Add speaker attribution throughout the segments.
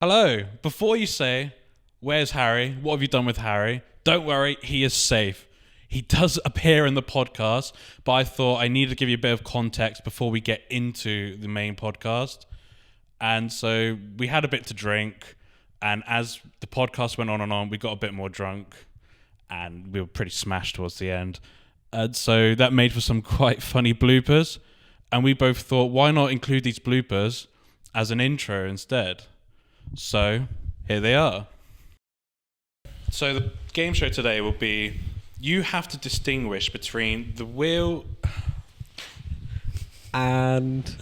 Speaker 1: Hello. Before you say, where's Harry? What have you done with Harry? Don't worry, he is safe. He does appear in the podcast, but I thought I needed to give you a bit of context before we get into the main podcast. And so we had a bit to drink, and as the podcast went on and on, we got a bit more drunk, and we were pretty smashed towards the end. And so that made for some quite funny bloopers, and we both thought, why not include these bloopers as an intro instead? So here they are. So the game show today will be, you have to distinguish between the wheel
Speaker 2: and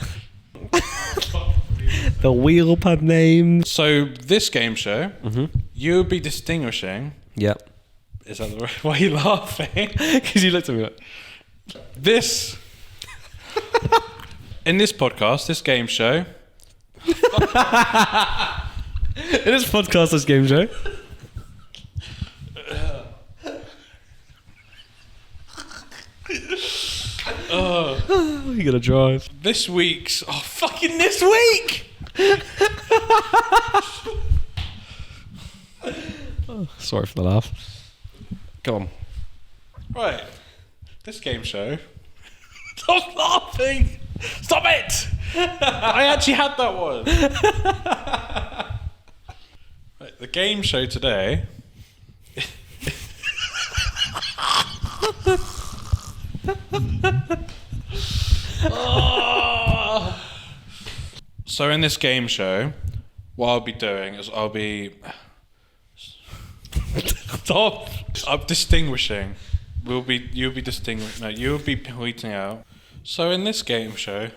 Speaker 2: the wheel pad names.
Speaker 1: So this game show, you'll be distinguishing.
Speaker 2: Yep.
Speaker 1: Is that the right? Why are you laughing?
Speaker 2: Because you looked at me like...
Speaker 1: This. In this podcast, this game show.
Speaker 2: In this podcast, this game show. You gotta drive.
Speaker 1: This week's... Oh, fucking this week!
Speaker 2: Sorry for the laugh. Go on.
Speaker 1: Right. This game show... Stop laughing! Stop it! I actually had that one. Right, the game show today... So in this game show, what I'll be doing is I'll be... Stop! I'm distinguishing. You'll be distinguishing. No, you'll be pointing out. So in this game show...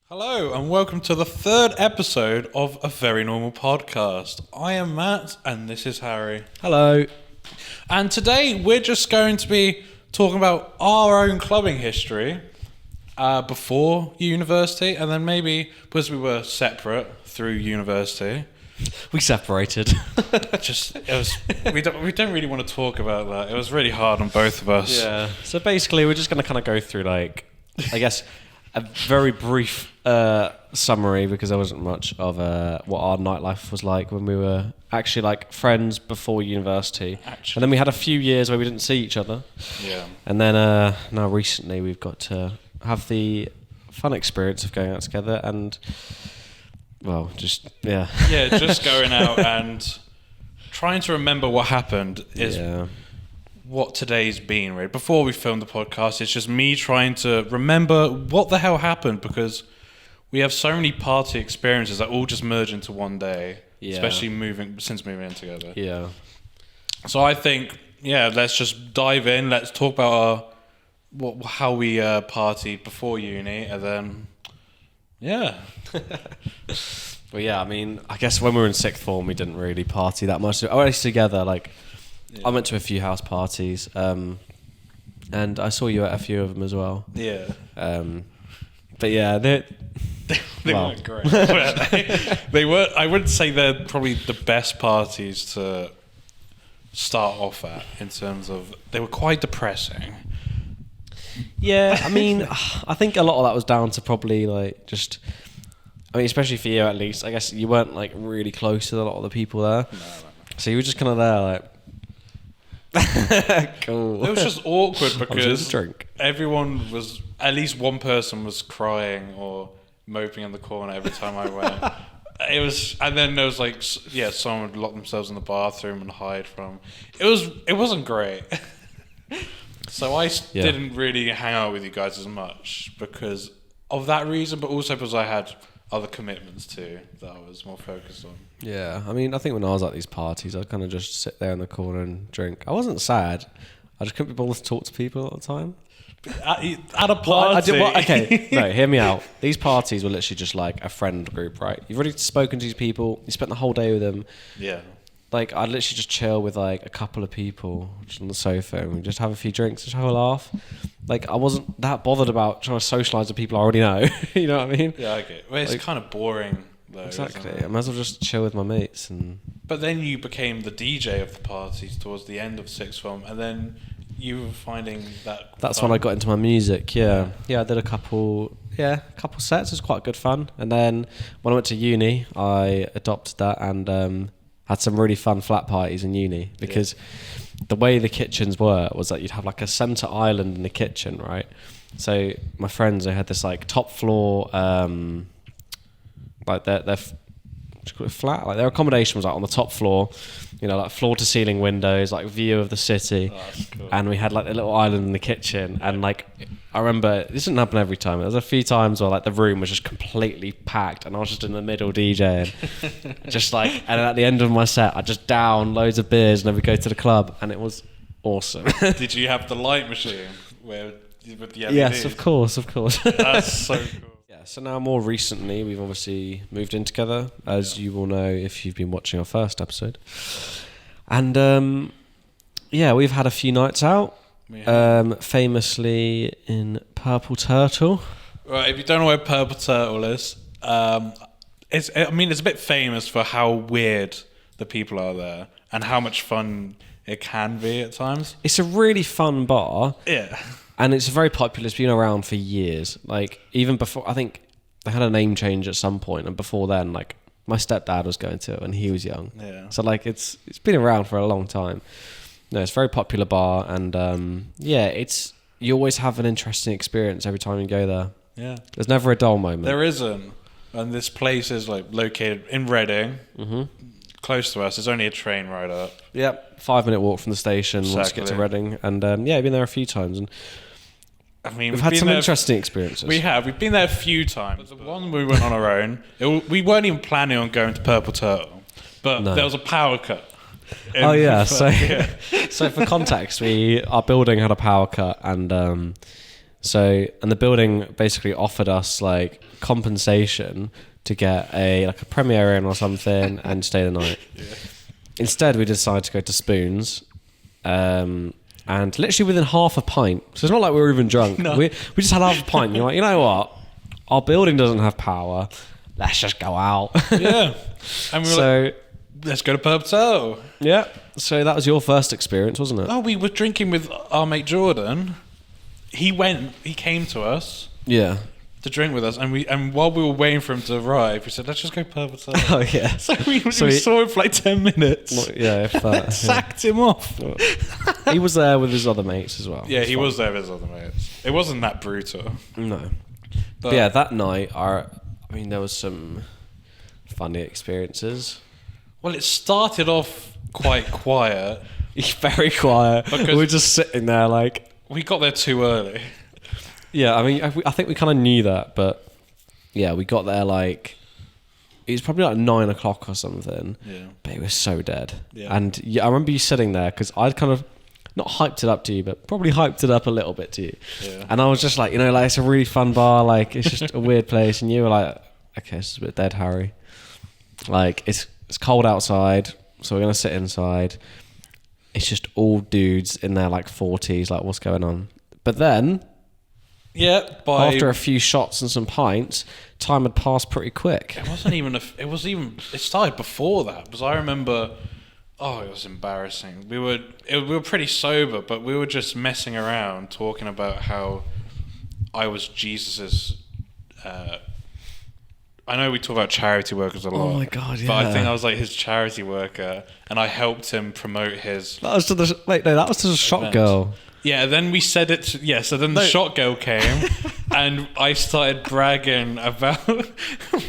Speaker 1: Hello and welcome to the third episode of A Very Normal Podcast. I am Matt and this is Harry.
Speaker 2: Hello.
Speaker 1: And today we're just going to be talking about our own clubbing history before university, and then maybe because we were separate through university.
Speaker 2: We separated.
Speaker 1: We don't really want to talk about that. It was really hard on both of us.
Speaker 2: Yeah. So basically, we're just going to kind of go through, like, I guess, a very brief summary, because there wasn't much of what our nightlife was like when we were actually like friends before university. And then we had a few years where we didn't see each other.
Speaker 1: Yeah.
Speaker 2: And then now recently we've got to have the fun experience of going out together and, well, just, yeah.
Speaker 1: Yeah, just going out and trying to remember what happened is what today's been, right? Before we filmed the podcast, it's just me trying to remember what the hell happened, because we have so many party experiences that all just merge into one day, especially since moving in together.
Speaker 2: Yeah.
Speaker 1: So I think, let's just dive in. Let's talk about how we partied before uni, and then,
Speaker 2: Well, yeah, I mean, I guess when we were in sixth form, we didn't really party that much. I went together, like, I went to a few house parties, and I saw you at a few of them as well.
Speaker 1: Yeah.
Speaker 2: But yeah, they
Speaker 1: weren't great. Were they? They were. I wouldn't say they're probably the best parties to start off at, in terms of they were quite depressing.
Speaker 2: Yeah, I mean, I think a lot of that was down to probably like just. I mean, especially for you at least. I guess you weren't like really close to a lot of the people there. No. So you were just kind of there, like. Cool.
Speaker 1: It was just awkward because everyone was, at least one person was crying or moping in the corner every time I went. It was, and then there was like, someone would lock themselves in the bathroom and hide from. It wasn't great. So I didn't really hang out with you guys as much because of that reason, but also because I had other commitments too that I was more focused on.
Speaker 2: Yeah, I mean, I think when I was at these parties, I'd kind of just sit there in the corner and drink. I wasn't sad. I just couldn't be bothered to talk to people all the time.
Speaker 1: At a party?
Speaker 2: Okay, no, hear me out. These parties were literally just like a friend group, right? You've already spoken to these people. You spent the whole day with them.
Speaker 1: Yeah.
Speaker 2: like I'd literally just chill with like a couple of people just on the sofa and we'd just have a few drinks, just have a laugh. Like I wasn't that bothered about trying to socialise with people I already know. You know what I mean?
Speaker 1: Yeah, I get it. Well, it's
Speaker 2: Like-
Speaker 1: kind of boring though.
Speaker 2: Exactly.
Speaker 1: Isn't
Speaker 2: I
Speaker 1: it?
Speaker 2: might as well just chill with my mates and.
Speaker 1: But then you became the DJ of the parties towards the end of sixth form, and then you were finding that.
Speaker 2: That's
Speaker 1: fun.
Speaker 2: when I got into my music. Yeah, I did a couple sets. It was quite good fun. And then when I went to uni, I adopted that and had some really fun flat parties in uni because the way the kitchens were was that you'd have like a centre island in the kitchen, right? So my friends, they had this like top floor, like their what do you call it, flat, like their accommodation was like on the top floor, you know, like floor to ceiling windows, like view of the city.
Speaker 1: Oh, that's cool.
Speaker 2: And we had like a little island in the kitchen, and like I remember this didn't happen every time. There was a few times where like the room was just completely packed, and I was just in the middle DJing, just like. And at the end of my set, I just down loads of beers, and then we go to the club, and it was awesome.
Speaker 1: Did you have the light machine with the LEDs?
Speaker 2: Yes, of course.
Speaker 1: That's so cool.
Speaker 2: Yeah. So now, more recently, we've obviously moved in together, as you will know if you've been watching our first episode, and yeah, we've had a few nights out. Famously in Purple Turtle.
Speaker 1: Right, if you don't know where Purple Turtle is, it's a bit famous for how weird the people are there and how much fun it can be at times.
Speaker 2: It's a really fun bar.
Speaker 1: Yeah.
Speaker 2: And it's very popular. It's been around for years. Like, even before, I think they had a name change at some point, and before then, like, my stepdad was going to it when he was young.
Speaker 1: Yeah.
Speaker 2: So, like, it's been around for a long time. No, it's a very popular bar, and yeah, you always have an interesting experience every time you go there.
Speaker 1: Yeah.
Speaker 2: There's never a dull moment.
Speaker 1: There isn't. And this place is like located in Reading, close to us. There's only a train ride up.
Speaker 2: Yep, 5-minute walk from the station once you get to
Speaker 1: Exactly.
Speaker 2: Reading, and yeah, I've been there a few times, and
Speaker 1: I mean,
Speaker 2: we've had
Speaker 1: been
Speaker 2: some
Speaker 1: there-
Speaker 2: interesting experiences.
Speaker 1: We have. We've been there a few times. But the one we went on our own, we weren't even planning on going to Purple Turtle, but
Speaker 2: No.
Speaker 1: there was a power cut.
Speaker 2: Oh yeah, so
Speaker 1: Yeah.
Speaker 2: so for context, our building had a power cut, and the building basically offered us like compensation to get a premiere in or something and stay the night.
Speaker 1: Yeah.
Speaker 2: Instead, we decided to go to Spoons, and literally within half a pint. So it's not like we were even drunk.
Speaker 1: No.
Speaker 2: We just had half a pint. And you're like, you know what? Our building doesn't have power. Let's just go out.
Speaker 1: Yeah. And we were like,
Speaker 2: So
Speaker 1: let's go to Purple Turtle.
Speaker 2: yeah. So that was your first experience, wasn't it?
Speaker 1: Oh, we were drinking with our mate Jordan. He came to us
Speaker 2: Yeah.
Speaker 1: to drink with us, and while we were waiting for him to arrive, we said, let's just go Purple Turtle.
Speaker 2: Oh yeah.
Speaker 1: So we
Speaker 2: So
Speaker 1: we
Speaker 2: he-
Speaker 1: saw him for like 10 minutes.
Speaker 2: Well, yeah, if that. yeah.
Speaker 1: Sacked him off.
Speaker 2: He was there with his other mates as well.
Speaker 1: Yeah,
Speaker 2: It's
Speaker 1: he
Speaker 2: fine.
Speaker 1: was there with his other mates. It wasn't that brutal.
Speaker 2: No.
Speaker 1: But
Speaker 2: But yeah, that night, there was some funny experiences.
Speaker 1: Well, it started off quite quiet.
Speaker 2: Very quiet.
Speaker 1: Because-
Speaker 2: We were just sitting there like...
Speaker 1: We got there too early.
Speaker 2: Yeah, I mean, I think we kind of knew that, but yeah, we got there like... It was probably like 9 o'clock or something.
Speaker 1: Yeah.
Speaker 2: But it was so dead.
Speaker 1: Yeah.
Speaker 2: And yeah, I remember you sitting there because I'd kind of... Not hyped it up to you, but probably hyped it up a little bit to you.
Speaker 1: Yeah.
Speaker 2: And I was just like, it's a really fun bar. Like, it's just a weird place. And you were like, okay, this is a bit dead, Harry. Like, it's cold outside, so we're going to sit inside. It's just all dudes in their, 40s. Like, what's going on? But then,
Speaker 1: Yeah,
Speaker 2: after a few shots and some pints, time had passed pretty quick.
Speaker 1: It wasn't even it started before that, because I remember, it was embarrassing. We were pretty sober, but we were just messing around, talking about how I was Jesus's, I know we talk about charity workers a lot.
Speaker 2: Oh my God,
Speaker 1: But I
Speaker 2: yeah.
Speaker 1: think I was like his charity worker, and I helped him promote his.
Speaker 2: That was to the... Wait, no, that was to the shot
Speaker 1: event.
Speaker 2: girl.
Speaker 1: Yeah, then we said it. So then the shot girl came, and I started bragging about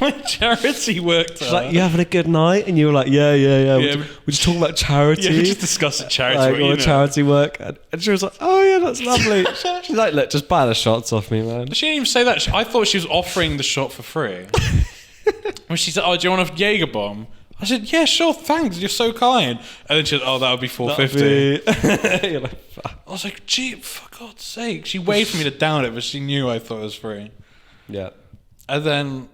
Speaker 1: my charity work. To
Speaker 2: She's
Speaker 1: her.
Speaker 2: like, you having a good night? And you were like, yeah. We're just talking about charity.
Speaker 1: Yeah, we just discussed charity
Speaker 2: like
Speaker 1: work.
Speaker 2: all
Speaker 1: You
Speaker 2: the
Speaker 1: know.
Speaker 2: charity work, and she was like, "Oh yeah, that's lovely." She's like, "Look, just buy the shots off me, man."
Speaker 1: She didn't even say that. I thought she was offering the shot for free. When she said, "Oh, do you want a Jaeger bomb?" I said, "Yeah, sure, thanks. You're so kind." And then she said, "Oh, that would be $4.50."
Speaker 2: You're like, "Fuck."
Speaker 1: I was like, "Gee, for God's sake!" She waited for me to down it, but she knew I thought it was free.
Speaker 2: Yeah,
Speaker 1: And then,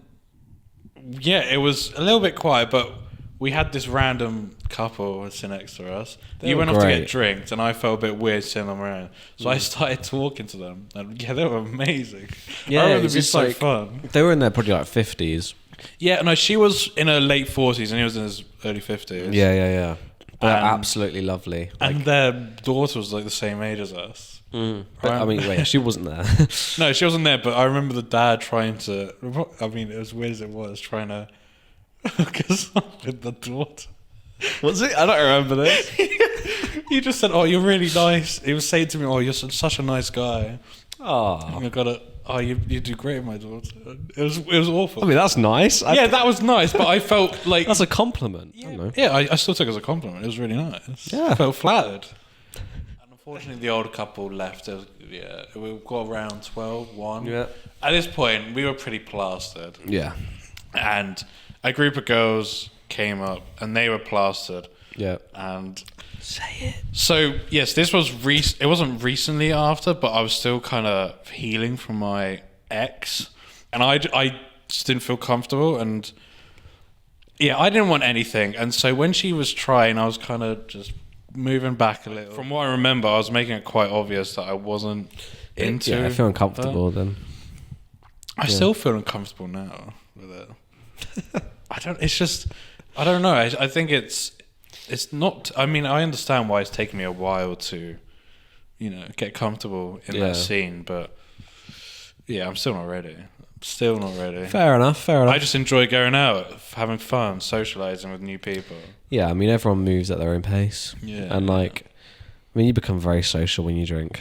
Speaker 1: yeah, it was a little bit quiet, but we had this random couple was sitting next to us.
Speaker 2: They
Speaker 1: You
Speaker 2: were
Speaker 1: went off to
Speaker 2: great.
Speaker 1: get drinks, and I felt a bit weird seeing them around. So I started talking to them, and yeah, they were amazing.
Speaker 2: Yeah,
Speaker 1: I remember
Speaker 2: it was
Speaker 1: them being
Speaker 2: just
Speaker 1: so
Speaker 2: like-
Speaker 1: fun.
Speaker 2: They were in their probably like 50s.
Speaker 1: Yeah, no, she was in her late 40s, and he was in his early 50s.
Speaker 2: Yeah. They're
Speaker 1: And-
Speaker 2: absolutely lovely.
Speaker 1: And their daughter was like the same age as us.
Speaker 2: But I mean, wait, she wasn't there.
Speaker 1: No, she wasn't there, but I remember the dad trying to. I mean, as weird as it was, trying to hook us up with the daughter.
Speaker 2: Was it? I don't remember this.
Speaker 1: He just said, "Oh, you're really nice." He was saying to me, "Oh, you're such a nice guy.
Speaker 2: Oh,
Speaker 1: I gotta. Oh, you do great, my daughter." It was awful.
Speaker 2: I mean, that's nice.
Speaker 1: Yeah, that was nice, but I felt like
Speaker 2: That's a compliment. I don't know.
Speaker 1: yeah, I still took it as a compliment. It was really nice.
Speaker 2: Yeah.
Speaker 1: I felt flattered. And unfortunately, the older couple left. We got around 12, 1.
Speaker 2: Yeah.
Speaker 1: At this point, we were pretty plastered.
Speaker 2: Yeah.
Speaker 1: And a group of girls came up, and they were plastered.
Speaker 2: Yeah.
Speaker 1: And
Speaker 2: Say it.
Speaker 1: so, yes, this was it wasn't recently after, but I was still kind of healing from my ex. And I just didn't feel comfortable. And yeah, I didn't want anything. And so when she was trying, I was kind of just moving back a little. From what I remember, I was making it quite obvious that I wasn't into
Speaker 2: Yeah, I feel uncomfortable then.
Speaker 1: I still feel uncomfortable now with it. I don't know. I think it's not. I mean, I understand why it's taken me a while to, get comfortable in
Speaker 2: Yeah.
Speaker 1: that scene, but yeah, I'm still not ready. Still not ready.
Speaker 2: Fair enough.
Speaker 1: I just enjoy going out, having fun, socializing with new people.
Speaker 2: Yeah, I mean, everyone moves at their own pace.
Speaker 1: Yeah.
Speaker 2: And you become very social when you drink.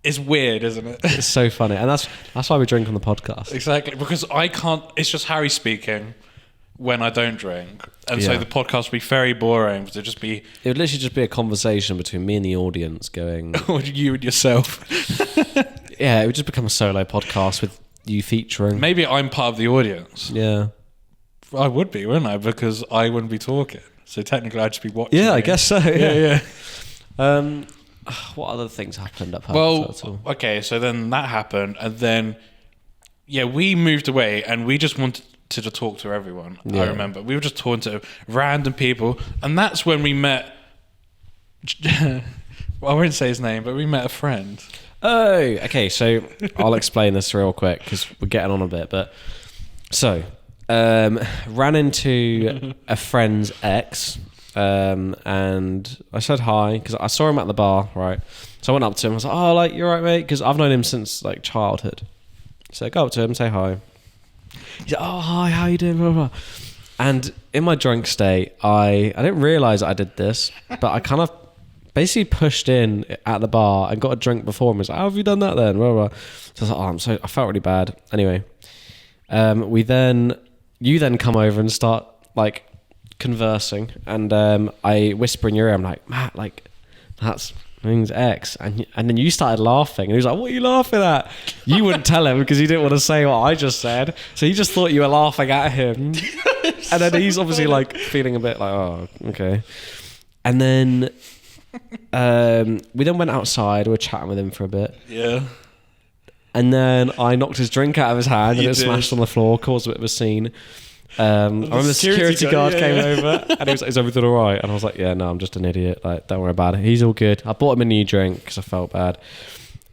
Speaker 1: It's weird, isn't it?
Speaker 2: It's so funny. And that's why we drink on the podcast.
Speaker 1: Exactly, because I can't. It's just Harry speaking when I don't drink, and so
Speaker 2: Yeah.
Speaker 1: the podcast would be very boring. Because it'd just be
Speaker 2: It would literally just be a conversation between me and the audience going...
Speaker 1: you and yourself.
Speaker 2: Yeah, it would just become a solo podcast with you featuring.
Speaker 1: Maybe I'm part of the audience.
Speaker 2: Yeah.
Speaker 1: I would be, wouldn't I? Because I wouldn't be talking. So technically, I'd just be watching.
Speaker 2: Yeah, I
Speaker 1: you.
Speaker 2: guess so.
Speaker 1: Yeah.
Speaker 2: What other things happened at
Speaker 1: Well,
Speaker 2: Total?
Speaker 1: okay, so then that happened, and then we moved away, and we just wanted to talk to everyone.
Speaker 2: Yeah.
Speaker 1: I remember we were just talking to random people, and that's when we met. Well, I won't say his name, but we met a friend.
Speaker 2: Oh, okay. So I'll explain this real quick because we're getting on a bit. But so ran into a friend's ex, and I said hi because I saw him at the bar, right? So I went up to him. I was like, "Oh, like you're right, mate," because I've known him since like childhood. So I go up to him, say hi. He's like, "Oh, hi, how you doing?" Blah, blah, blah. And in my drunk state, I didn't realise I did this, but I kind of basically pushed in at the bar and got a drink before him. I was like, "How have you done that then?" Blah, blah. So I was like, I felt really bad. Anyway, you then come over and start like conversing, and I whisper in your ear, I'm like, "Matt, like that's Ming's ex," and then you started laughing, and he was like, "What are you laughing at?" You wouldn't tell him because you didn't want to say what I just said, so he just thought you were laughing at him. And then he's obviously like feeling a bit like, "Oh, okay." And then we then went outside. We were chatting with him for a bit,
Speaker 1: Yeah.
Speaker 2: and then I knocked his drink out of his hand, and
Speaker 1: You
Speaker 2: it
Speaker 1: did.
Speaker 2: smashed on the floor, caused a bit of a scene. I remember the security guard
Speaker 1: yeah,
Speaker 2: came
Speaker 1: yeah.
Speaker 2: over, and he was like, "Is everything all right?" And I was like, "Yeah, no, I'm just an idiot. Like, don't worry about it. He's all good." I bought him a new drink because I felt bad.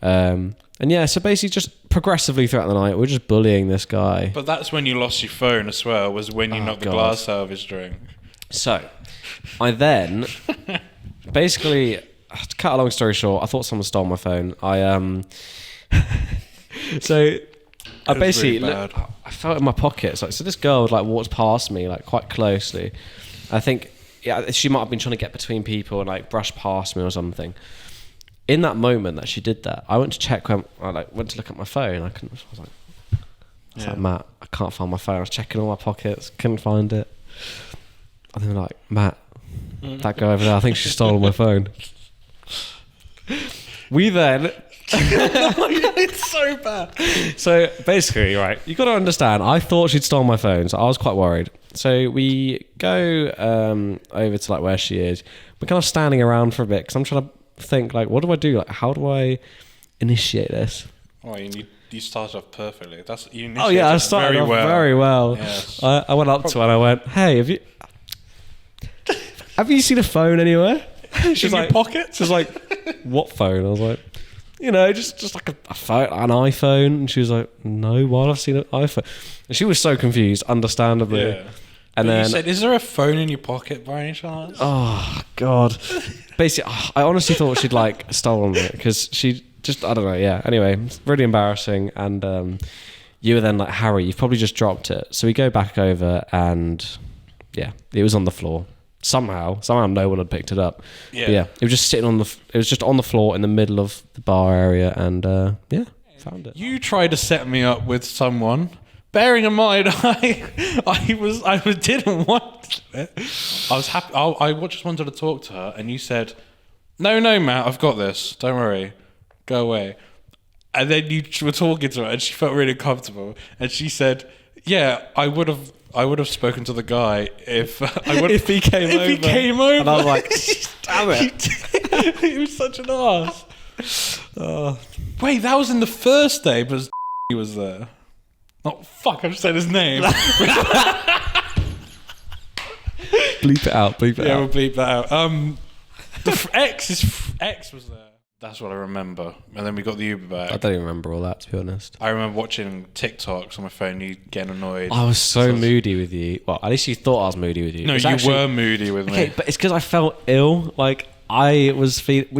Speaker 2: And yeah, so basically just progressively throughout the night, we're just bullying this guy.
Speaker 1: But that's when you lost your phone as well. Was when you knocked the
Speaker 2: God.
Speaker 1: glass out of his drink.
Speaker 2: So, I then basically, to cut a long story short, I thought someone stole my phone. So I
Speaker 1: was
Speaker 2: basically
Speaker 1: really bad.
Speaker 2: I felt in my pockets. Like, so this girl like walked past me like quite closely. I think she might have been trying to get between people and like brush past me or something. In that moment that she did that, I went to check when I like went to look at my phone. I was like, "Matt, I can't find my phone." I was checking all my pockets, couldn't find it. And they were like, "Matt, that guy over there, I think she stole my phone." We then
Speaker 1: It's so bad.
Speaker 2: So basically, right, you got to understand, I thought she'd stolen my phone, so I was quite worried. So we go over to like where she is. We're kind of standing around for a bit because I'm trying to think like, what do I do? Like, how do I initiate this?
Speaker 1: Oh, you started off perfectly. You
Speaker 2: Oh yeah, I
Speaker 1: initiated
Speaker 2: started
Speaker 1: very
Speaker 2: off
Speaker 1: well.
Speaker 2: very well.
Speaker 1: Yes.
Speaker 2: I went up to her and I went, "Hey, have you?" have you seen a phone anywhere?
Speaker 1: She's in your pocket?
Speaker 2: She was like, what phone? I was like, just like a phone, an iPhone. And she was like, no, why have I seen an iPhone? And she was so confused, understandably.
Speaker 1: Yeah.
Speaker 2: And then
Speaker 1: you said, is there a phone in your pocket by any chance?
Speaker 2: oh god, basically, I honestly thought she'd like stolen it because she just, I don't know. Yeah. Anyway, it's really embarrassing. And you were then like, Harry, you've probably just dropped it. So we go back over, and yeah, it was on the floor. Somehow no one had picked it up.
Speaker 1: Yeah.
Speaker 2: But yeah, it was just sitting on it was just on the floor in the middle of the bar area, and yeah, found it.
Speaker 1: You tried to set me up with someone. Bearing in mind, I didn't want it. I was happy. I just wanted to talk to her, and you said, "No, Matt, I've got this. Don't worry, go away." And then you were talking to her, and she felt really comfortable, and she said, "Yeah, I would have spoken to the guy if
Speaker 2: if he came over."
Speaker 1: He came over,
Speaker 2: and I was like, "Damn it!"
Speaker 1: He was such an ass. Oh. Wait, that was in the first day, but he was there. Oh fuck! I just said his name.
Speaker 2: Bleep it out.
Speaker 1: Yeah, we'll bleep that out. The ex was there. That's what I remember. And then we got the Uber back.
Speaker 2: I don't even remember all that, to be honest.
Speaker 1: I remember watching TikToks on my phone. You getting annoyed.
Speaker 2: I was so moody with you. Well, at least you thought I was moody with you.
Speaker 1: No, you were moody with me.
Speaker 2: Okay, but it's because I felt ill. Like we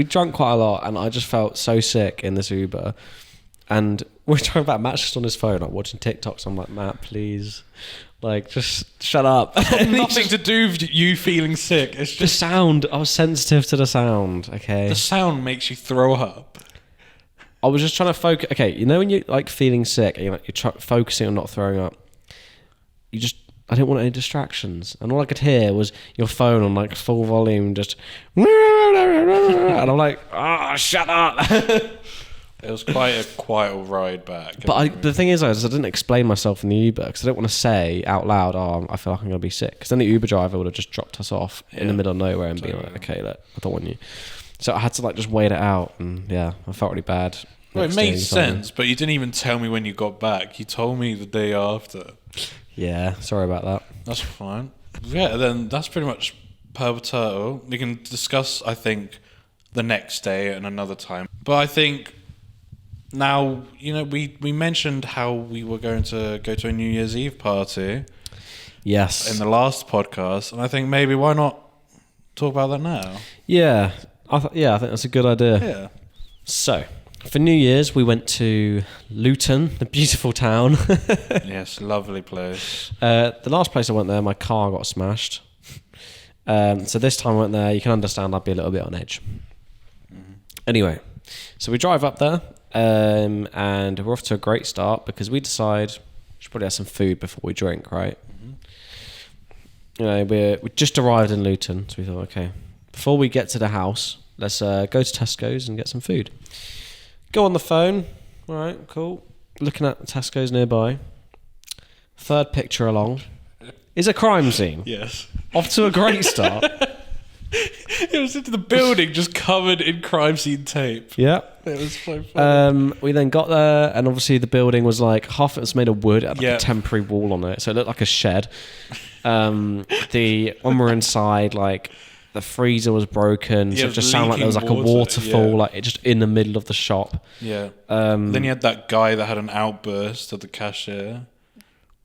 Speaker 2: drank quite a lot, and I just felt so sick in this Uber. And we're talking about Matt's just on his phone, like watching TikToks. I'm like, Matt, please, like, just shut up.
Speaker 1: Nothing to do with you feeling sick. It's
Speaker 2: the
Speaker 1: just
Speaker 2: sound. I was sensitive to the sound. Okay,
Speaker 1: the sound makes you throw up.
Speaker 2: I was just trying to focus. Okay, when you're like feeling sick, and you're focusing on not throwing up. I didn't want any distractions, and all I could hear was your phone on like full volume, just. And I'm like, shut up.
Speaker 1: It was quite a ride back.
Speaker 2: But the thing is, I didn't explain myself in the Uber because I didn't want to say out loud, I feel like I'm going to be sick. Because then the Uber driver would have just dropped us off in the middle of nowhere and be like, okay, look, I don't want you. So I had to like just wait it out, and yeah, I felt really bad.
Speaker 1: Well, it made sense, but you didn't even tell me when you got back. You told me the day after.
Speaker 2: Yeah, sorry about that.
Speaker 1: That's fine. Yeah, then that's pretty much per turtle. We can discuss, I think, the next day and another time. But I think now, we mentioned how we were going to go to a New Year's Eve party.
Speaker 2: Yes.
Speaker 1: In the last podcast, and I think maybe why not talk about that now?
Speaker 2: Yeah, I think that's a good idea.
Speaker 1: Yeah.
Speaker 2: So, for New Year's, we went to Luton, the beautiful town.
Speaker 1: Yes, lovely place.
Speaker 2: The last place I went there, my car got smashed. So this time I went there, you can understand I'd be a little bit on edge. Mm-hmm. Anyway, so we drive up there, and we're off to a great start because we decide we should probably have some food before we drink, right? Mm-hmm. We just arrived in Luton, so we thought, okay, before we get to the house, let's go to Tesco's and get some food. Go on the phone. All right, cool. Looking at Tesco's nearby. Third picture along is a crime scene.
Speaker 1: Yes.
Speaker 2: Off to a great start.
Speaker 1: It was into the building just covered in crime scene tape.
Speaker 2: Yeah.
Speaker 1: It was so funny.
Speaker 2: We then got there, and obviously the building was like half it was made of wood, it had like a temporary wall on it, so it looked like a shed. When we were inside, like the freezer was broken, so it just sounded like there was like a waterfall, like it just in the middle of the shop.
Speaker 1: Yeah. Then you had that guy that had an outburst at the cashier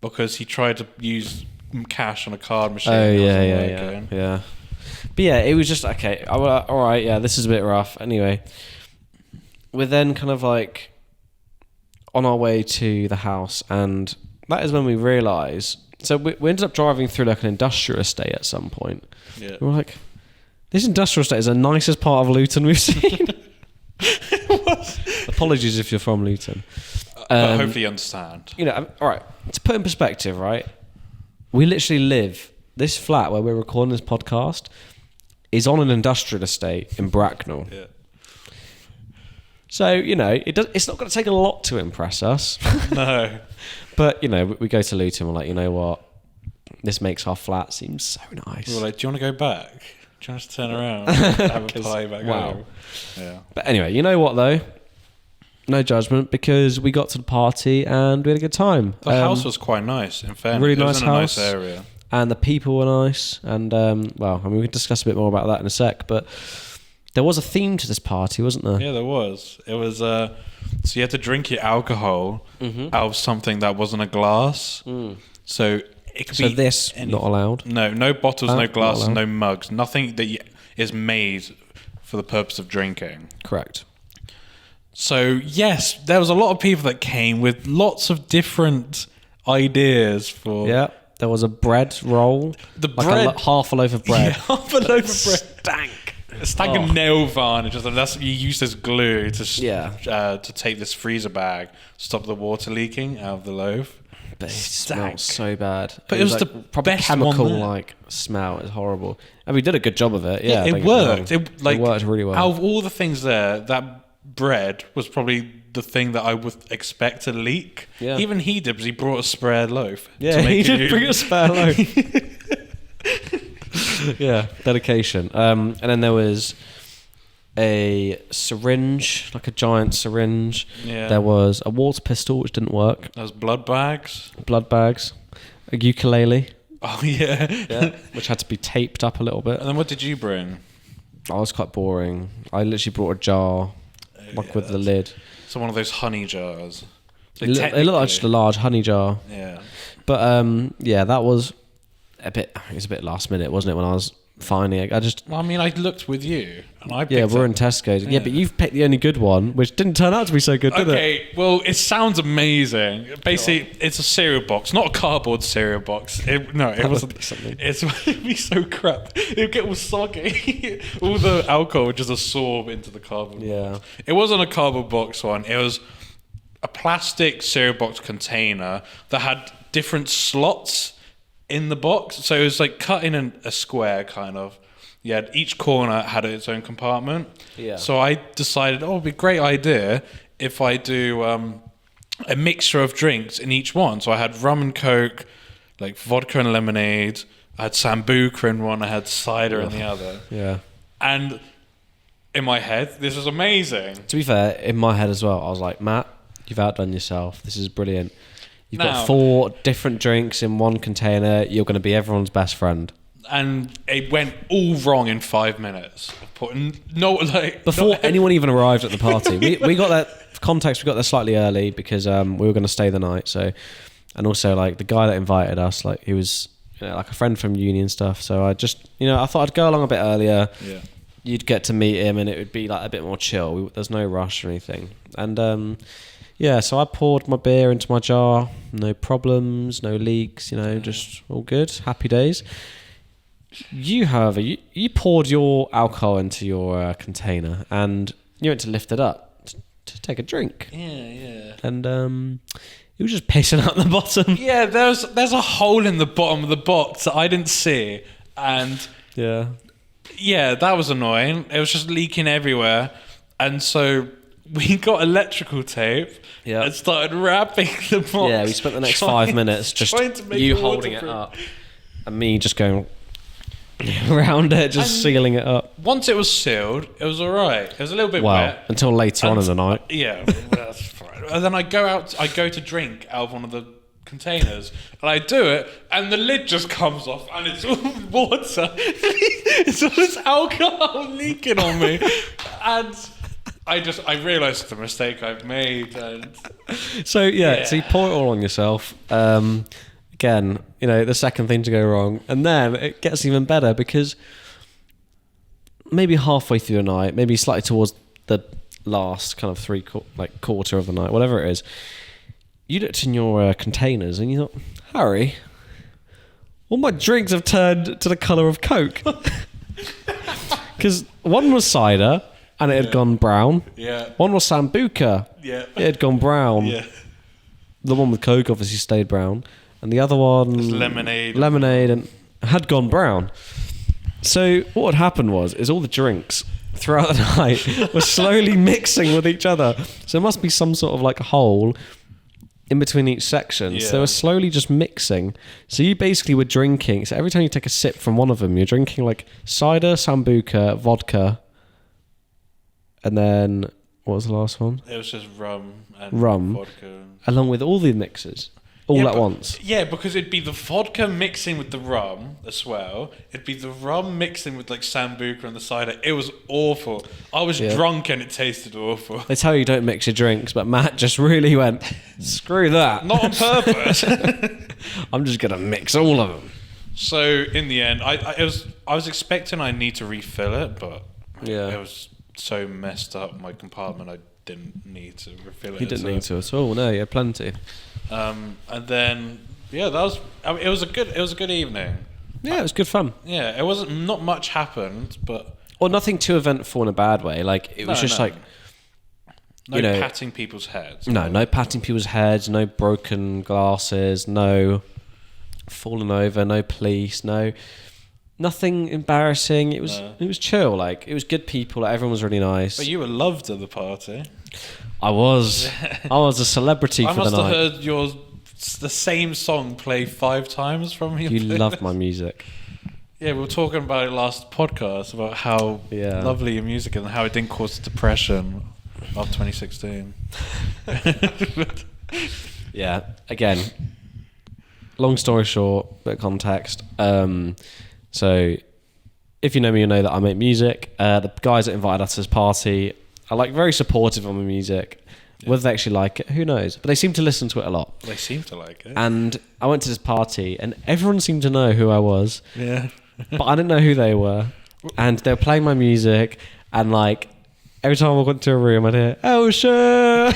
Speaker 1: because he tried to use cash on a card machine.
Speaker 2: Oh yeah. But yeah, it was just okay. All right, yeah, this is a bit rough. Anyway, we're then kind of like on our way to the house, and that is when we realise. So we ended up driving through like an industrial estate at some point.
Speaker 1: Yeah.
Speaker 2: We were like, this industrial estate is the nicest part of Luton we've seen. Apologies if you're from Luton.
Speaker 1: But hopefully you understand.
Speaker 2: All right, to put in perspective, right? We literally live, this flat where we're recording this podcast is on an industrial estate in Bracknell.
Speaker 1: Yeah.
Speaker 2: So, it's not going to take a lot to impress us.
Speaker 1: No.
Speaker 2: But, we go to Luton, we're like, you know what? This makes our flat seem so nice.
Speaker 1: We were like, do you want to go back? Do you want us to turn around and have a pie back home? Yeah.
Speaker 2: But anyway, you know what though? No judgment, because we got to the party and we had a good time.
Speaker 1: The house was quite nice, in fairness.
Speaker 2: Really
Speaker 1: it was
Speaker 2: nice
Speaker 1: in a
Speaker 2: house.
Speaker 1: nice area.
Speaker 2: and the people were nice. And well, I mean, we can discuss a bit more about that in a sec. But there was a theme to this party, wasn't there?
Speaker 1: Yeah, there was. It was so you had to drink your alcohol out of something that wasn't a glass. So it could be
Speaker 2: this not allowed.
Speaker 1: No bottles, no glasses,
Speaker 2: allowed.
Speaker 1: no mugs, nothing that is made for the purpose of drinking.
Speaker 2: Correct.
Speaker 1: So yes, there was a lot of people that came with lots of different ideas for.
Speaker 2: Yeah, there was a bread roll.
Speaker 1: The
Speaker 2: like
Speaker 1: bread,
Speaker 2: half a loaf of bread.
Speaker 1: Yeah, half a loaf of bread.
Speaker 2: Stank.
Speaker 1: Stank of nail varnish. That's you use this glue to tape this freezer bag, stop the water leaking out of the loaf.
Speaker 2: But it smelled so bad.
Speaker 1: But it was
Speaker 2: like
Speaker 1: the
Speaker 2: proper
Speaker 1: best
Speaker 2: chemical
Speaker 1: one there.
Speaker 2: like smell. It's horrible. And we did a good job of it. Yeah,
Speaker 1: it worked.
Speaker 2: It worked really well.
Speaker 1: Out of all the things there, that bread was probably the thing that I would expect to leak.
Speaker 2: Yeah.
Speaker 1: Even he did, because he brought a spare loaf.
Speaker 2: Yeah, he did bring a spare loaf. Yeah, dedication. And then there was a syringe, like a giant syringe.
Speaker 1: Yeah.
Speaker 2: There was a water pistol, which didn't work.
Speaker 1: There was blood bags.
Speaker 2: Blood bags. A ukulele.
Speaker 1: Oh, yeah.
Speaker 2: Which had to be taped up a little bit.
Speaker 1: And then what did you bring?
Speaker 2: I was quite boring. I literally brought a jar, with the lid.
Speaker 1: So one of those honey jars. So
Speaker 2: It looked like just a large honey jar.
Speaker 1: Yeah.
Speaker 2: But yeah, that was it was a bit last minute, wasn't it? When I was finding it,
Speaker 1: Well, I mean, I looked with you, and I picked
Speaker 2: yeah, we're
Speaker 1: up-
Speaker 2: in Tesco's. Yeah, but you've picked the only good one, which didn't turn out to be so good, did it?
Speaker 1: Okay, well, it sounds amazing. Basically, it's a cereal box, not a cardboard cereal box. It wasn't. It'd be so crap. It'd get all soggy. All the alcohol would just absorb into the cardboard.
Speaker 2: Yeah.
Speaker 1: Box. It wasn't a cardboard box one. It was a plastic cereal box container that had different slots in the box. So it was like cut in a square, kind of. Yeah, each corner had its own compartment.
Speaker 2: Yeah.
Speaker 1: So I decided, it'd be a great idea if I do a mixture of drinks in each one. So I had rum and coke, like vodka and lemonade. I had sambuca in one. I had cider in the other.
Speaker 2: Yeah.
Speaker 1: And in my head, this was amazing.
Speaker 2: To be fair, in my head as well, I was like, Matt, you've outdone yourself. This is brilliant. You've got 4 different drinks in one container. You're going to be everyone's best friend.
Speaker 1: And it went all wrong in 5 minutes.
Speaker 2: Before anyone even arrived at the party, we got that context. We got there slightly early because we were going to stay the night. So, and also like the guy that invited us, like he was like a friend from uni and stuff. So I just I thought I'd go along a bit earlier.
Speaker 1: Yeah.
Speaker 2: You'd get to meet him, and it would be like a bit more chill. There's no rush or anything. And yeah, so I poured my beer into my jar. No problems, no leaks. Just all good. Happy days. You, however, you poured your alcohol into your container, and you went to lift it up to take a drink.
Speaker 1: Yeah.
Speaker 2: And it was just pissing out the bottom.
Speaker 1: Yeah, there's a hole in the bottom of the box that I didn't see, and yeah, that was annoying. It was just leaking everywhere, and so we got electrical tape and started wrapping the box.
Speaker 2: Yeah, we spent the next 5 minutes just you holding it up, and me just going around it, just sealing it up.
Speaker 1: Once it was sealed, it was all right. It was a little bit wet
Speaker 2: until later on in the night.
Speaker 1: Yeah, that's fine. And then I go to drink out of one of the containers, and I do it, and the lid just comes off, and it's all water. It's all this alcohol leaking on me, and I realised the mistake I've made, and
Speaker 2: so you pour it all on yourself. Again, the second thing to go wrong, and then it gets even better because maybe halfway through the night, maybe slightly towards the last kind of quarter of the night, whatever it is, you looked in your containers and you thought, Harry, all my drinks have turned to the colour of Coke. Because one was cider and it had gone brown.
Speaker 1: Yeah.
Speaker 2: One was Sambuca.
Speaker 1: Yeah.
Speaker 2: It had gone brown.
Speaker 1: Yeah.
Speaker 2: The one with Coke obviously stayed brown. And the other one...
Speaker 1: lemonade.
Speaker 2: Lemonade and had gone brown. So what had happened is all the drinks throughout the night were slowly mixing with each other. So there must be some sort of like a hole in between each section.
Speaker 1: Yeah.
Speaker 2: So they were slowly just mixing. So you basically were drinking. So every time you take a sip from one of them, you're drinking like cider, sambuca, vodka, and then what was the last one?
Speaker 1: It was just rum and
Speaker 2: Rum.
Speaker 1: vodka.
Speaker 2: Along with all the mixes. all at once.
Speaker 1: Yeah, because it'd be the vodka mixing with the rum as well. It'd be the rum mixing with like Sambuca and the cider. It was awful. I was drunk and it tasted awful.
Speaker 2: They tell you don't mix your drinks, but Matt just really went, screw that.
Speaker 1: Not on purpose.
Speaker 2: I'm just going to mix all of them.
Speaker 1: So in the end, I was expecting I need to refill it, but it was so messed up, my compartment, I didn't need to refill it.
Speaker 2: You didn't need to at all, no, you had plenty.
Speaker 1: And then it was a good evening.
Speaker 2: Yeah, it was good fun.
Speaker 1: Yeah, it wasn't, not much happened, but
Speaker 2: nothing too eventful in a bad way. Like it was just like
Speaker 1: no patting people's heads.
Speaker 2: No patting people's heads, no broken glasses, no falling over, no police, nothing embarrassing. It was chill. Like it was good people. Like, everyone was really nice.
Speaker 1: But you were loved at the party.
Speaker 2: I was a celebrity for the night.
Speaker 1: I must have heard the same song play 5 times from you.
Speaker 2: You love my music.
Speaker 1: Yeah, we were talking about it last podcast about how lovely your music is and how it didn't cause depression of 2016.
Speaker 2: Yeah. Again, long story short, bit of context. So, if you know me, you know that I make music. The guys that invited us to this party are like very supportive of my music. Yeah. Whether they actually like it, who knows? But they seem to listen to it a lot.
Speaker 1: They seem to like it.
Speaker 2: And I went to this party, and everyone seemed to know who I was.
Speaker 1: Yeah.
Speaker 2: But I didn't know who they were. And they were playing my music, and like every time I went to a room, I'd hear, "Oh, sure."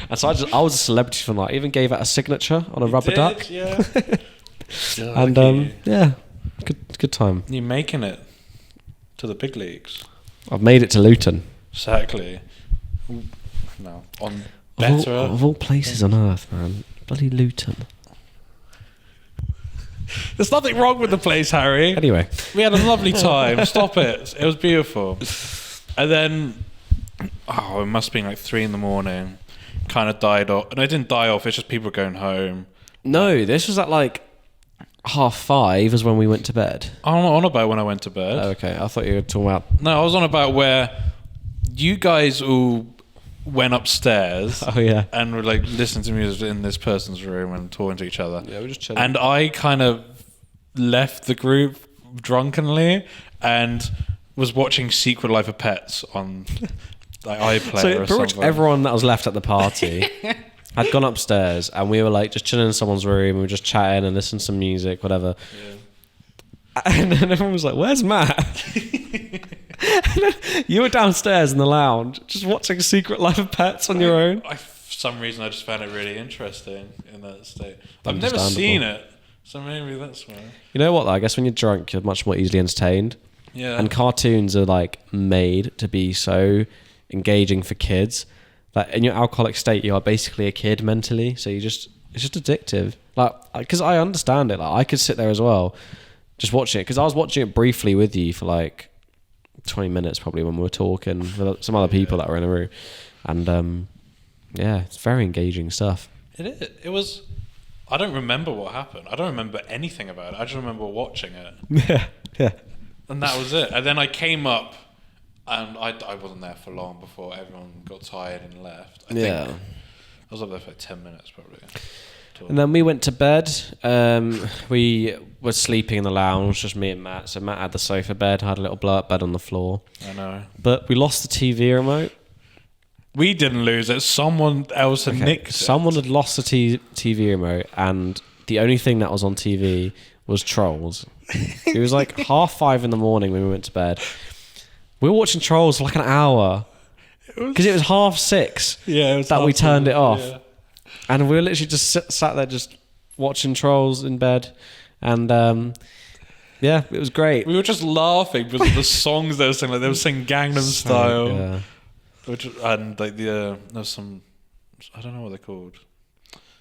Speaker 2: And so I was a celebrity for the night. I even gave out a signature on a rubber duck.
Speaker 1: Yeah.
Speaker 2: And good time.
Speaker 1: You're making it to the big leagues.
Speaker 2: I've made it to Luton.
Speaker 1: Exactly. No, on better
Speaker 2: of all places on earth, man. Bloody Luton.
Speaker 1: There's nothing wrong with the place, Harry.
Speaker 2: Anyway,
Speaker 1: we had a lovely time. Stop it. It was beautiful. And then, it must have been like 3 a.m. Kind of died off. And I didn't die off. It's just people were going home.
Speaker 2: No, this was at like 5:30 is when we went to bed.
Speaker 1: I'm not on about when I went to bed.
Speaker 2: Oh, okay, I thought you were talking about...
Speaker 1: No, I was on about where you guys all went upstairs.
Speaker 2: Oh, yeah.
Speaker 1: And were like listening to music in this person's room and talking to each other.
Speaker 2: Yeah, we were just chilling.
Speaker 1: And I kind of left the group drunkenly and was watching Secret Life of Pets on like iPlayer
Speaker 2: so
Speaker 1: or
Speaker 2: pretty much
Speaker 1: something.
Speaker 2: everyone that was left at the party had gone upstairs, and we were like just chilling in someone's room. We were just chatting and listening to some music, whatever. Yeah. And then everyone was like, "Where's Matt?" You were downstairs in the lounge, just watching Secret Life of Pets on your own.
Speaker 1: For some reason, I just found it really interesting in that state. I've never seen it, so maybe that's why. You
Speaker 2: know what, though? I guess when you're drunk, you're much more easily entertained.
Speaker 1: Yeah.
Speaker 2: And cartoons are like made to be so engaging for kids. Like in your alcoholic state, you are basically a kid mentally. So it's just addictive. Like, because I understand it. Like I could sit there as well, just watching it. Because I was watching it briefly with you for like 20 minutes probably when we were talking with some other people that were in a room. And it's very engaging stuff.
Speaker 1: It was. I don't remember what happened. I don't remember anything about it. I just remember watching it.
Speaker 2: Yeah.
Speaker 1: And that was it. And then I came up, and I wasn't there for long before everyone got tired and left. I think I was up there for like 10 minutes probably.
Speaker 2: And then we went to bed. We were sleeping in the lounge, just me and Matt. So Matt had the sofa bed. I had a little blow-up bed on the floor.
Speaker 1: I know.
Speaker 2: But we lost the TV remote.
Speaker 1: We didn't lose it. Someone else had nicked it.
Speaker 2: Someone had lost the TV remote, and the only thing that was on TV was Trolls. It was like 5:30 in the morning when we went to bed. We were watching Trolls for like an hour. Because it was 6:30 that we turned it off. Yeah. And we were literally just sat there just watching Trolls in bed. And it was great.
Speaker 1: We were just laughing because of the songs they were singing. Like they were singing Gangnam Style.
Speaker 2: Yeah.
Speaker 1: And like there's some, I don't know what they're called.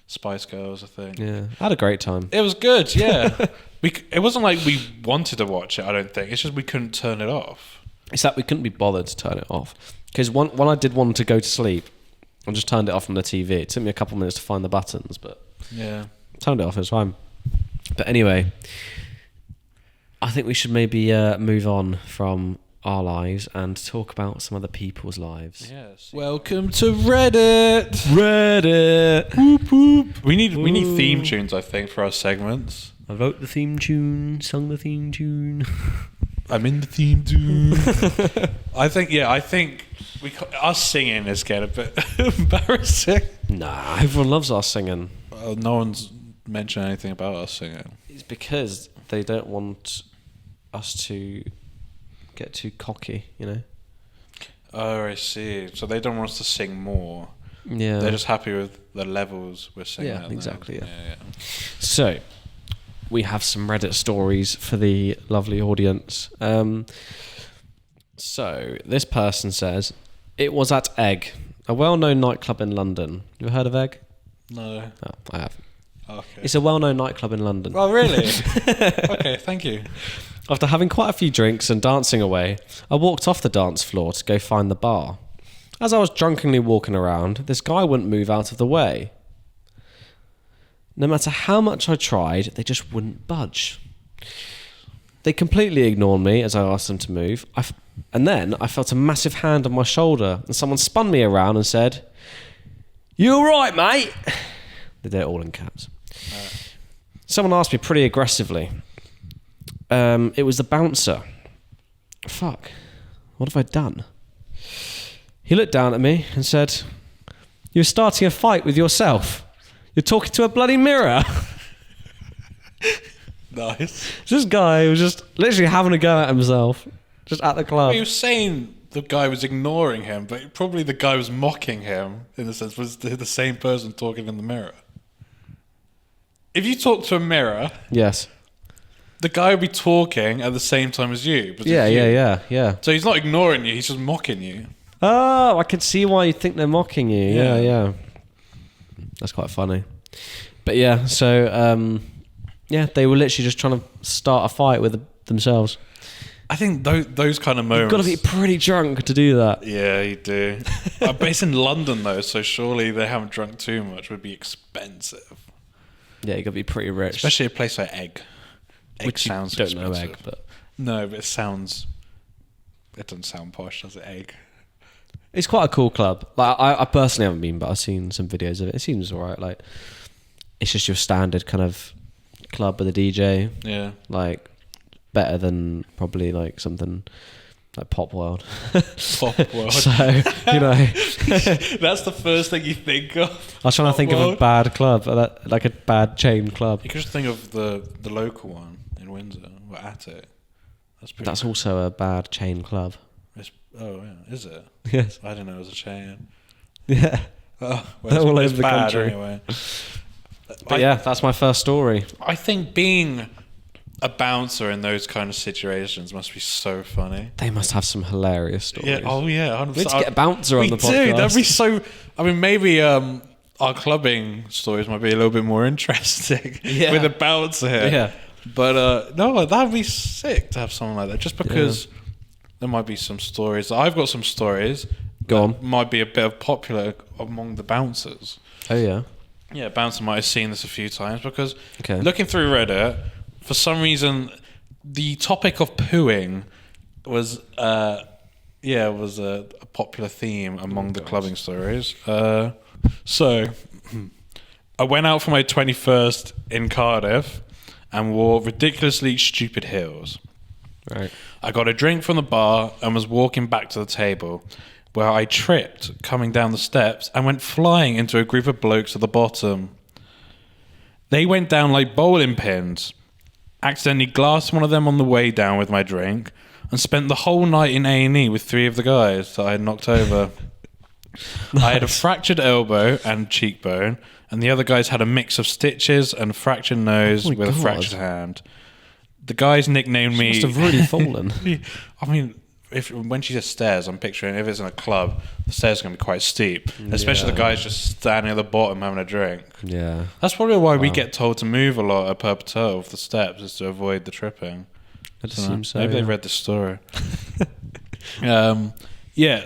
Speaker 1: Spice Girls, I think.
Speaker 2: Yeah, I had a great time.
Speaker 1: It was good, yeah. It wasn't like we wanted to watch it, I don't think. It's just we couldn't turn it off.
Speaker 2: It's that we couldn't be bothered to turn it off. Because when I did want to go to sleep, I just turned it off from the TV. It took me a couple of minutes to find the buttons, but turned it off, it was fine. But anyway, I think we should maybe move on from our lives and talk about some other people's lives.
Speaker 1: Yes. Welcome to Reddit.
Speaker 2: Reddit.
Speaker 1: Whoop, whoop. We need theme tunes, I think, for our segments.
Speaker 2: I wrote the theme tune, sung the theme tune.
Speaker 1: I'm in the theme tune. I think us singing is getting a bit embarrassing.
Speaker 2: Nah, everyone loves our singing.
Speaker 1: No one's mentioned anything about us singing.
Speaker 2: It's because they don't want us to get too cocky, you know?
Speaker 1: Oh, I see. So they don't want us to sing more.
Speaker 2: Yeah.
Speaker 1: They're just happy with the levels we're singing at.
Speaker 2: Yeah, exactly,
Speaker 1: now.
Speaker 2: yeah. So, we have some Reddit stories for the lovely audience. So, this person says, it was at Egg, a well-known nightclub in London. You ever heard of Egg?
Speaker 1: No.
Speaker 2: Oh, I have.
Speaker 1: Okay.
Speaker 2: It's a well-known nightclub in London.
Speaker 1: Oh, really? Okay, thank you.
Speaker 2: After having quite a few drinks and dancing away, I walked off the dance floor to go find the bar. As I was drunkenly walking around, this guy wouldn't move out of the way. No matter how much I tried, they just wouldn't budge. They completely ignored me as I asked them to move. And then I felt a massive hand on my shoulder and someone spun me around and said, "You all right, mate?" They did it all in caps. Someone asked me pretty aggressively. It was the bouncer. Fuck. What have I done? He looked down at me and said, "You're starting a fight with yourself. You're talking to a bloody mirror."
Speaker 1: Nice.
Speaker 2: This guy was just literally having a go at himself, just at the club.
Speaker 1: He was saying the guy was ignoring him, but probably the guy was mocking him, in a sense, was the same person talking in the mirror. If you talk to a mirror,
Speaker 2: Yes.
Speaker 1: the guy would be talking at the same time as you. But
Speaker 2: Yeah,
Speaker 1: it's you.
Speaker 2: yeah.
Speaker 1: So he's not ignoring you, he's just mocking you.
Speaker 2: Oh, I can see why you think they're mocking you.
Speaker 1: Yeah.
Speaker 2: Yeah. That's quite funny. But yeah, so yeah, they were literally just trying to start a fight with themselves.
Speaker 1: I think those kind of moments...
Speaker 2: You've got to be pretty drunk to do that.
Speaker 1: Yeah, you do. But it's in London, though, so surely they haven't drunk too much. It would be expensive.
Speaker 2: Yeah, you got to be pretty rich.
Speaker 1: Especially a place like Egg. Egg
Speaker 2: Which
Speaker 1: sounds
Speaker 2: you don't
Speaker 1: expensive.
Speaker 2: know Egg, but...
Speaker 1: No, but it sounds... It doesn't sound posh, does it, Egg?
Speaker 2: It's quite a cool club. Like I personally haven't been, but I've seen some videos of it. It seems alright. Like, it's just your standard kind of club with a DJ.
Speaker 1: Yeah.
Speaker 2: Like, better than probably like something like Pop World.
Speaker 1: Pop World.
Speaker 2: So, you know.
Speaker 1: That's the first thing you think of.
Speaker 2: I was trying to think of a bad club, like a bad chain club.
Speaker 1: You could just think of the local one in Windsor, or Attic.
Speaker 2: That's also a bad chain club.
Speaker 1: Oh, yeah. Is it?
Speaker 2: Yes.
Speaker 1: I didn't know it was a chain.
Speaker 2: Yeah.
Speaker 1: Oh,
Speaker 2: They're all over the
Speaker 1: bad
Speaker 2: country.
Speaker 1: Anyway.
Speaker 2: But yeah, that's my first story.
Speaker 1: I think being a bouncer in those kind of situations must be so funny.
Speaker 2: They must have some hilarious stories.
Speaker 1: Yeah. Oh, yeah. 100%.
Speaker 2: We need to get a bouncer on the podcast.
Speaker 1: We do. That'd be so... I mean, maybe our clubbing stories might be a little bit more interesting with a bouncer here.
Speaker 2: Yeah.
Speaker 1: But no, that'd be sick to have someone like that. Just because there might be some stories. I've got some stories.
Speaker 2: Go on.
Speaker 1: Might be a bit of popular among the bouncers.
Speaker 2: Oh, yeah.
Speaker 1: Yeah, bouncer might have seen this a few times because
Speaker 2: Okay.
Speaker 1: looking through Reddit, for some reason, the topic of pooing was a popular theme among the clubbing stories. So, I went out for my 21st in Cardiff and wore ridiculously stupid heels.
Speaker 2: Right.
Speaker 1: I got a drink from the bar and was walking back to the table, where I tripped coming down the steps and went flying into a group of blokes at the bottom. They went down like bowling pins. Accidentally glassed one of them on the way down with my drink and spent the whole night in A&E with 3 of the guys that I had knocked over. Nice. I had a fractured elbow and cheekbone, and the other guys had a mix of stitches and a fractured nose with a fractured hand. The guys nicknamed me...
Speaker 2: Must have really fallen.
Speaker 1: I mean... when she says stairs, I'm picturing if it's in a club, the stairs are going to be quite steep. Especially the guys just standing at the bottom having a drink.
Speaker 2: Yeah.
Speaker 1: That's probably why we get told to move a lot at Perpetual of the steps, is to avoid the tripping.
Speaker 2: It seems so.
Speaker 1: Maybe they read the story.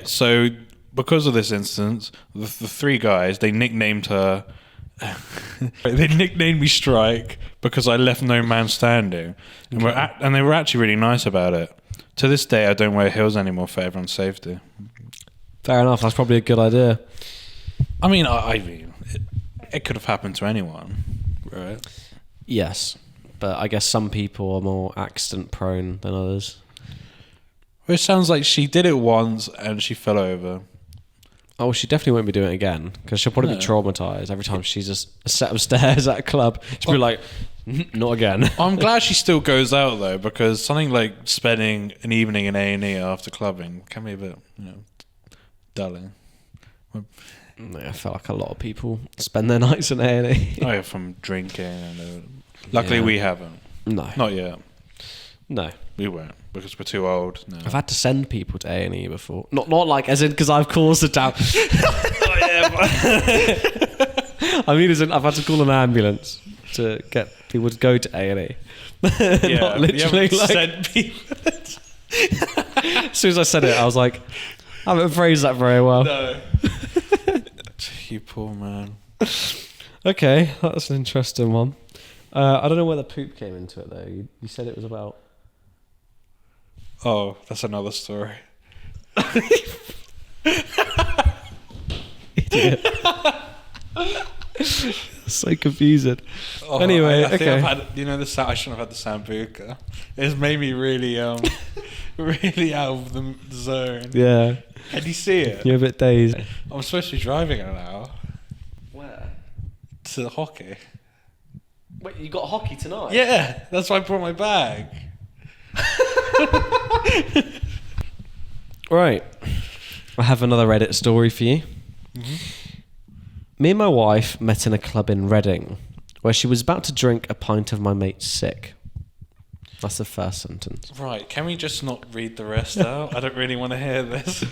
Speaker 1: So because of this instance, the 3 guys, they nicknamed her... they nicknamed me Strike because I left no man standing. And they were actually really nice about it. To this day, I don't wear heels anymore for everyone's safety.
Speaker 2: Fair enough. That's probably a good idea.
Speaker 1: I mean, it could have happened to anyone, right?
Speaker 2: Yes, but I guess some people are more accident prone than others.
Speaker 1: Well, it sounds like she did it once and she fell over.
Speaker 2: Oh, she definitely won't be doing it again because she'll probably be traumatized every time she's just a set of stairs at a club. She'll be like, not again.
Speaker 1: I'm glad she still goes out though, because something like spending an evening in A&E after clubbing can be a bit, dulling.
Speaker 2: I feel like a lot of people spend their nights in A&E.
Speaker 1: Oh yeah, from drinking. And luckily we haven't.
Speaker 2: No.
Speaker 1: Not yet.
Speaker 2: No.
Speaker 1: We won't, because we're too old now.
Speaker 2: I've had to send people to A&E before. Not like as in because I've caused a down. Oh, yeah, I mean, as in I've had to call an ambulance to get people to go to A&E.
Speaker 1: Yeah,
Speaker 2: not literally
Speaker 1: you
Speaker 2: like.
Speaker 1: send people.
Speaker 2: As soon as I said it, I was like, I haven't phrased that very well.
Speaker 1: No. You poor man.
Speaker 2: Okay, that's an interesting one. I don't know where the poop came into it though. You said it was about.
Speaker 1: Oh, that's another story.
Speaker 2: Idiot. So confusing.
Speaker 1: Oh,
Speaker 2: anyway,
Speaker 1: I think
Speaker 2: okay.
Speaker 1: I've had, I shouldn't have had the Sambuca. It's made me really, really out of the zone.
Speaker 2: Yeah.
Speaker 1: Can you see it?
Speaker 2: You're a bit dazed.
Speaker 1: I'm supposed to be driving in an hour.
Speaker 2: Where?
Speaker 1: To the hockey.
Speaker 2: Wait, you got hockey tonight?
Speaker 1: Yeah, that's why I brought my bag.
Speaker 2: Right. I have another Reddit story for you.
Speaker 1: Mm-hmm.
Speaker 2: Me and my wife met in a club in Reading where she was about to drink a pint of my mate's sick. That's the first sentence.
Speaker 1: Right, can we just not read the rest out? I don't really want to hear this.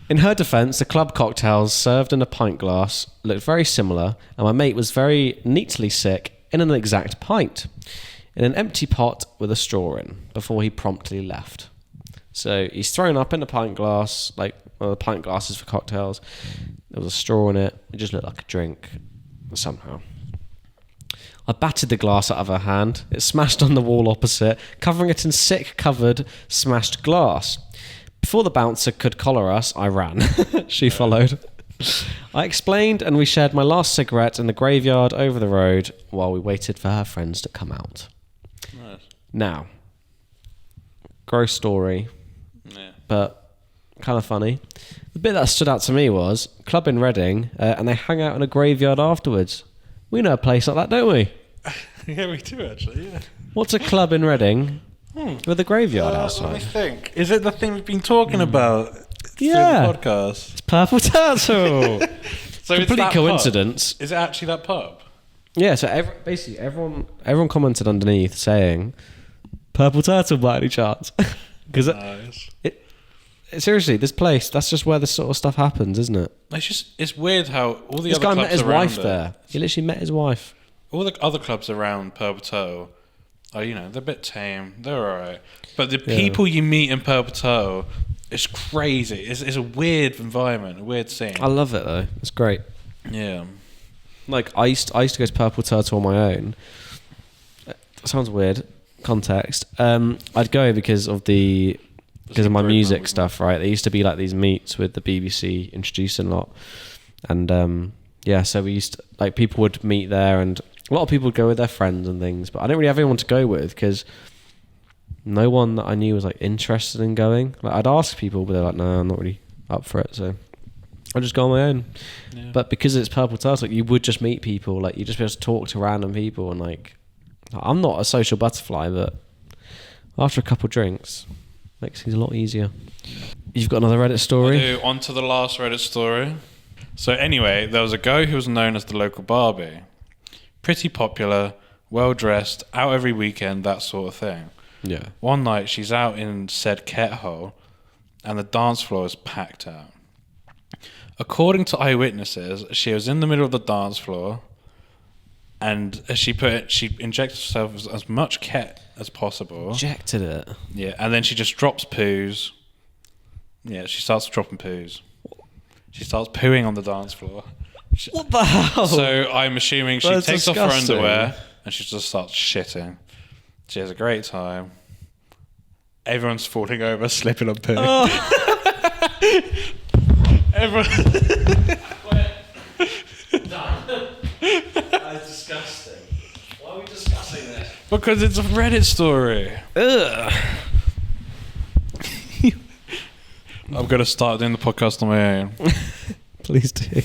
Speaker 2: In her defence, the club cocktails served in a pint glass looked very similar, and my mate was very neatly sick in an exact pint, in an empty pot with a straw in, before he promptly left. So he's thrown up in a pint glass, like one of the pint glasses for cocktails. There was a straw in it. It just looked like a drink, somehow. I batted the glass out of her hand. It smashed on the wall opposite, covering it in sick-covered, smashed glass. Before the bouncer could collar us, I ran. She followed. I explained, and we shared my last cigarette in the graveyard over the road while we waited for her friends to come out.
Speaker 1: Nice.
Speaker 2: Now, gross story, but kind of funny. The bit that stood out to me was club in Reading, and they hang out in a graveyard afterwards. We know a place like that, don't we?
Speaker 1: Yeah, we do actually, yeah.
Speaker 2: What's a club in Reading with a graveyard outside?
Speaker 1: Let me think. Is it the thing we've been talking about through
Speaker 2: Yeah.
Speaker 1: the podcast?
Speaker 2: It's Purple Turtle.
Speaker 1: So it's
Speaker 2: Complete
Speaker 1: that
Speaker 2: coincidence.
Speaker 1: Pub. Is it actually that pub?
Speaker 2: Yeah, so basically everyone commented underneath saying Purple Turtle by any chance. Because
Speaker 1: Nice.
Speaker 2: seriously, this place, that's just where this sort of stuff happens, isn't it?
Speaker 1: It's weird how all the
Speaker 2: This
Speaker 1: other
Speaker 2: guy
Speaker 1: clubs
Speaker 2: met his
Speaker 1: around
Speaker 2: wife
Speaker 1: it,
Speaker 2: there. He literally met his wife.
Speaker 1: all the other clubs around Purple Toe are, they're a bit tame. They're alright. But the people you meet in Purple Toe, it's crazy. It's a weird environment, a weird scene.
Speaker 2: I love it though. It's great.
Speaker 1: Yeah.
Speaker 2: Like I used to go to Purple Turtle on my own. That sounds weird. Context. I'd go because of my music stuff, right? There used to be like these meets with the BBC introducing a lot, and so we used to, like, people would meet there, and a lot of people would go with their friends and things. But I didn't really have anyone to go with because no one that I knew was like interested in going. Like I'd ask people, but they're like, "No, I'm not really up for it." So I just go on my own. Yeah. But because it's Purple Turtle, you would just meet people. Like you just be able to talk to random people, and like I'm not a social butterfly, but after a couple drinks, makes things a lot easier. You've got another Reddit story?
Speaker 1: I do. On to the last Reddit story. So anyway, there was a girl who was known as the local Barbie. Pretty popular, well-dressed, out every weekend, that sort of thing.
Speaker 2: Yeah.
Speaker 1: One night, she's out in said ketthole, and the dance floor is packed out. According to eyewitnesses, she was in the middle of the dance floor, and as she injected herself as much ket as possible.
Speaker 2: Injected it?
Speaker 1: Yeah, and then she just drops poos. Yeah, she starts dropping poos. She starts pooing on the dance floor.
Speaker 2: What the hell?
Speaker 1: So I'm assuming she
Speaker 2: That's
Speaker 1: takes off her
Speaker 2: disgusting.
Speaker 1: underwear and she just starts shitting. She has a great time. Everyone's falling over, slipping on poo. Everyone.
Speaker 2: That's disgusting. Why are we discussing this?
Speaker 1: Because it's a Reddit story.
Speaker 2: Ugh.
Speaker 1: I'm going to start doing the podcast on my own.
Speaker 2: Please do.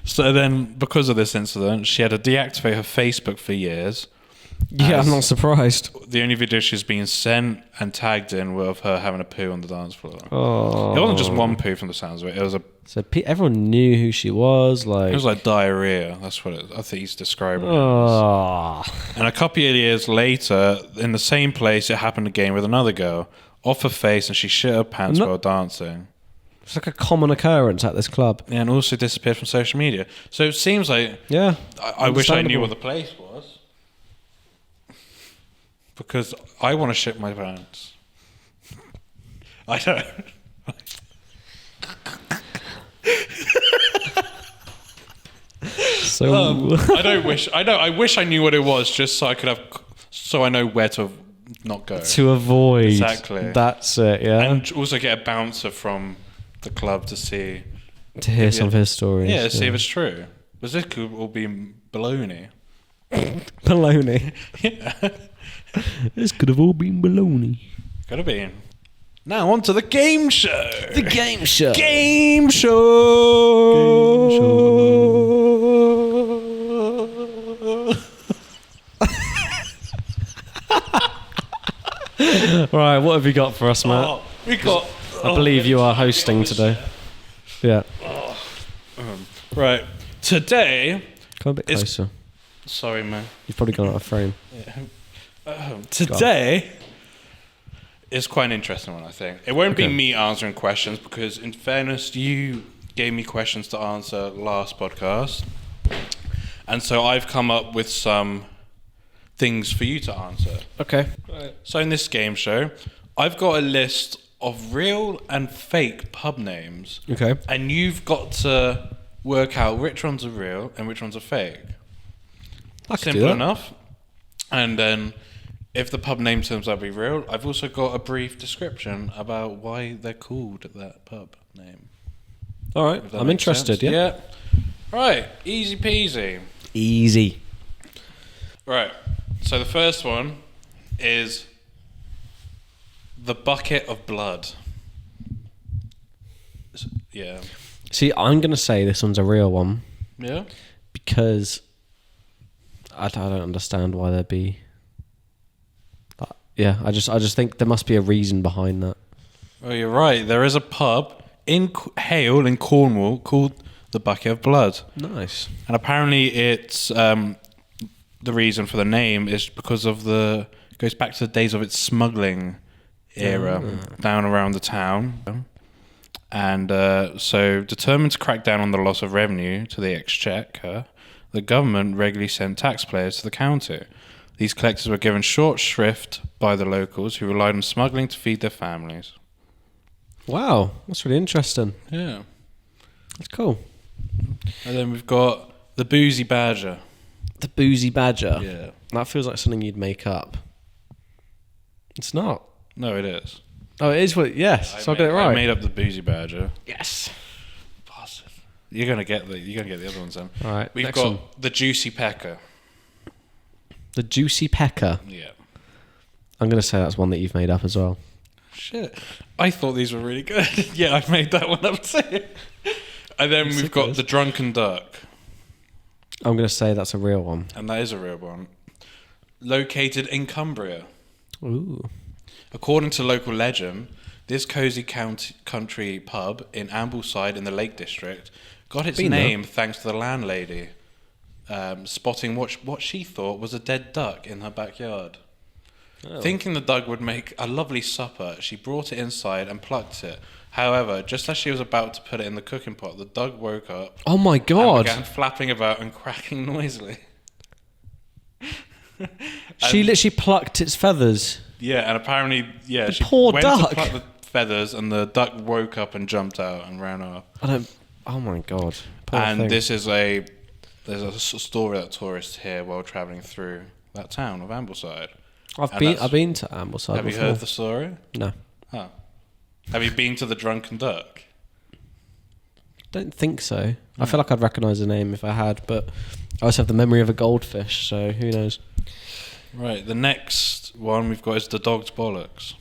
Speaker 1: So then, because of this incident, she had to deactivate her Facebook for years.
Speaker 2: Yeah, I'm not surprised.
Speaker 1: The only videos she's been sent and tagged in were of her having a poo on the dance floor.
Speaker 2: Oh.
Speaker 1: It wasn't just one poo from the sounds of it. It was
Speaker 2: Everyone knew who she was.
Speaker 1: it was like diarrhea. That's what I think he's describing it as.
Speaker 2: Oh.
Speaker 1: And a couple of years later, in the same place, it happened again with another girl. Off her face, and she shit her pants while dancing.
Speaker 2: It's like a common occurrence at this club.
Speaker 1: Yeah, and also disappeared from social media. So it seems like...
Speaker 2: Yeah.
Speaker 1: I wish I knew what the place was. Because I want to shit my pants. I don't.
Speaker 2: So
Speaker 1: I wish I knew what it was, just so I could have... So I know where to not go.
Speaker 2: to avoid.
Speaker 1: Exactly.
Speaker 2: That's it, yeah.
Speaker 1: And also get a bouncer from the club to see...
Speaker 2: To hear some of his stories.
Speaker 1: Yeah, see if it's true. Because this could all be baloney.
Speaker 2: Baloney.
Speaker 1: Yeah.
Speaker 2: This could have all been baloney.
Speaker 1: Could have been. Now on to the game show.
Speaker 2: The game show.
Speaker 1: Game show.
Speaker 2: Right, what have you got for us, Matt? I believe you are hosting today. Yeah.
Speaker 1: Right. Today...
Speaker 2: Come a bit closer.
Speaker 1: Sorry, man.
Speaker 2: You've probably gone out of frame.
Speaker 1: Today is quite an interesting one, I think. It won't be me answering questions because, in fairness, you gave me questions to answer last podcast. And so I've come up with some things for you to answer.
Speaker 2: Okay.
Speaker 1: So in this game show, I've got a list of real and fake pub names.
Speaker 2: Okay.
Speaker 1: And you've got to work out which ones are real and which ones are fake. Simple enough. And then if the pub name turns out to be real, I've also got a brief description about why they're called that pub name.
Speaker 2: All right. I'm interested,
Speaker 1: sense.
Speaker 2: yeah.
Speaker 1: Right. Easy peasy.
Speaker 2: Easy.
Speaker 1: Right. So the first one is the bucket of blood. Yeah.
Speaker 2: See, I'm going to say this one's a real one.
Speaker 1: Yeah?
Speaker 2: Because I don't understand why there'd be... Yeah, I just think there must be a reason behind that.
Speaker 1: Oh, you're right. There is a pub in Hale in Cornwall called the Bucket of Blood.
Speaker 2: Nice.
Speaker 1: And apparently it's... the reason for the name is because of the... It goes back to the days of its smuggling era down around the town. And so, determined to crack down on the loss of revenue to the exchequer, the government regularly sent tax payers to the county. These collectors were given short shrift by the locals who relied on smuggling to feed their families.
Speaker 2: Wow, that's really interesting.
Speaker 1: Yeah.
Speaker 2: That's cool.
Speaker 1: And then we've got the Boozy Badger.
Speaker 2: The Boozy Badger.
Speaker 1: Yeah.
Speaker 2: That feels like something you'd make up. It's not.
Speaker 1: No, it is.
Speaker 2: Oh, it is what... Yes, so I got it right.
Speaker 1: I made up the Boozy Badger.
Speaker 2: Yes.
Speaker 1: Bastard. You're gonna get the other ones then.
Speaker 2: All right,
Speaker 1: We've
Speaker 2: next
Speaker 1: got
Speaker 2: one.
Speaker 1: the Juicy Pecker.
Speaker 2: The Juicy Pecker.
Speaker 1: Yeah.
Speaker 2: I'm going to say that's one that you've made up as well.
Speaker 1: Shit. I thought these were really good. Yeah, I've made that one up too. And then we've got the Drunken Duck.
Speaker 2: I'm going to say that's a real one.
Speaker 1: And that is a real one. Located in Cumbria.
Speaker 2: Ooh.
Speaker 1: According to local legend, this cosy country pub in Ambleside in the Lake District got its name thanks to the landlady spotting what she thought was a dead duck in her backyard. Oh. Thinking the duck would make a lovely supper, she brought it inside and plucked it. However, just as she was about to put it in the cooking pot, the duck woke up.
Speaker 2: Oh my god!
Speaker 1: And began flapping about and cracking noisily.
Speaker 2: She literally plucked its feathers.
Speaker 1: Yeah, and apparently, she
Speaker 2: poor
Speaker 1: went
Speaker 2: duck.
Speaker 1: to pluck the feathers, and the duck woke up and jumped out and ran off.
Speaker 2: Oh my god! Poor
Speaker 1: and
Speaker 2: thing.
Speaker 1: there's a story that tourists hear while travelling through that town of Ambleside.
Speaker 2: I've been to Ambleside
Speaker 1: Have
Speaker 2: before.
Speaker 1: you heard the story?
Speaker 2: No.
Speaker 1: Oh. Have you been to the Drunken Duck?
Speaker 2: Don't think so. I feel like I'd recognise the name if I had, but I also have the memory of a goldfish, so who knows?
Speaker 1: Right, the next one we've got is the Dog's Bollocks.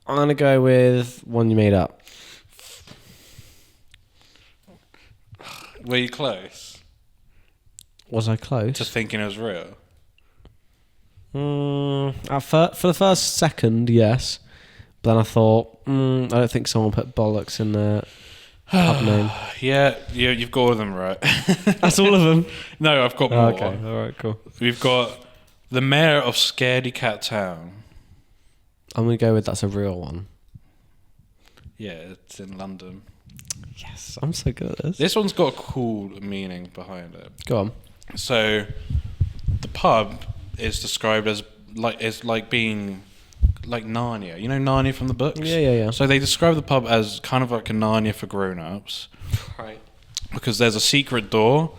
Speaker 2: I'm going to go with one you made up.
Speaker 1: Were you close
Speaker 2: Was I close?
Speaker 1: to thinking it was real?
Speaker 2: For the first second, yes. But then I thought, I don't think someone put bollocks in their pub name.
Speaker 1: Yeah, you've got all of them right.
Speaker 2: That's all of them?
Speaker 1: No, I've got more.
Speaker 2: Okay, alright, cool.
Speaker 1: We've got the mayor of Scaredy Cat Town.
Speaker 2: I'm going to go with that's a real one.
Speaker 1: Yeah, it's in London.
Speaker 2: Yes, I'm so good at this.
Speaker 1: This one's got a cool meaning behind it.
Speaker 2: Go on.
Speaker 1: So, the pub is described as like being like Narnia. You know Narnia from the books?
Speaker 2: Yeah.
Speaker 1: So they describe the pub as kind of like a Narnia for grown-ups.
Speaker 2: Right.
Speaker 1: Because there's a secret door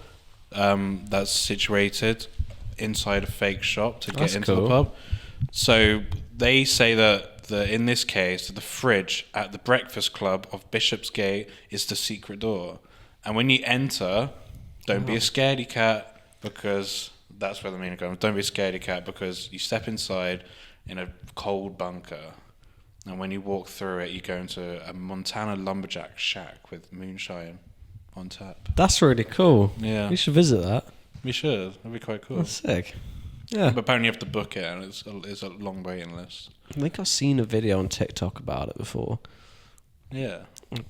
Speaker 1: that's situated inside a fake shop to get
Speaker 2: That's
Speaker 1: into the
Speaker 2: cool.
Speaker 1: pub. So they say that in this case, the fridge at the Breakfast Club of Bishopsgate is the secret door. And when you enter, don't be a scaredy cat, because that's where the meaning comes. Don't be a scaredy cat, because you step inside in a cold bunker, and when you walk through it, you go into a Montana lumberjack shack with moonshine on tap.
Speaker 2: That's really cool.
Speaker 1: Yeah.
Speaker 2: We should visit that.
Speaker 1: We should. That'd be quite cool.
Speaker 2: That's sick. Yeah.
Speaker 1: But apparently you have to book it, and it's a long waiting list.
Speaker 2: I think I've seen a video on TikTok about it before.
Speaker 1: Yeah.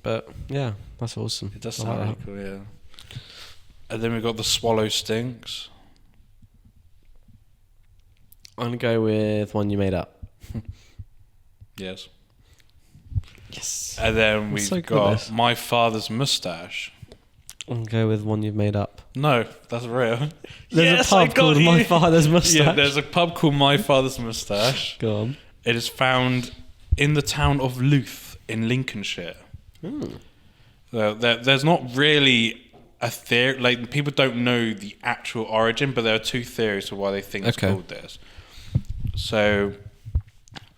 Speaker 2: But yeah, that's awesome.
Speaker 1: It does
Speaker 2: I
Speaker 1: sound
Speaker 2: like
Speaker 1: really cool, yeah. And then we've got the Swallow Stinks.
Speaker 2: I'm going to go with one you made up.
Speaker 1: Yes.
Speaker 2: Yes.
Speaker 1: And then
Speaker 2: I'm
Speaker 1: we've
Speaker 2: so good at
Speaker 1: got
Speaker 2: this.
Speaker 1: My Father's Mustache.
Speaker 2: I'm going to go with one you've made up.
Speaker 1: No, that's real.
Speaker 2: There's a pub called My Father's Mustache.
Speaker 1: Yeah, there's a pub called My Father's Mustache.
Speaker 2: Go on.
Speaker 1: It is found in the town of Louth in Lincolnshire. There's not really a theory, like people don't know the actual origin, but there are two theories for why they think it's called this. So,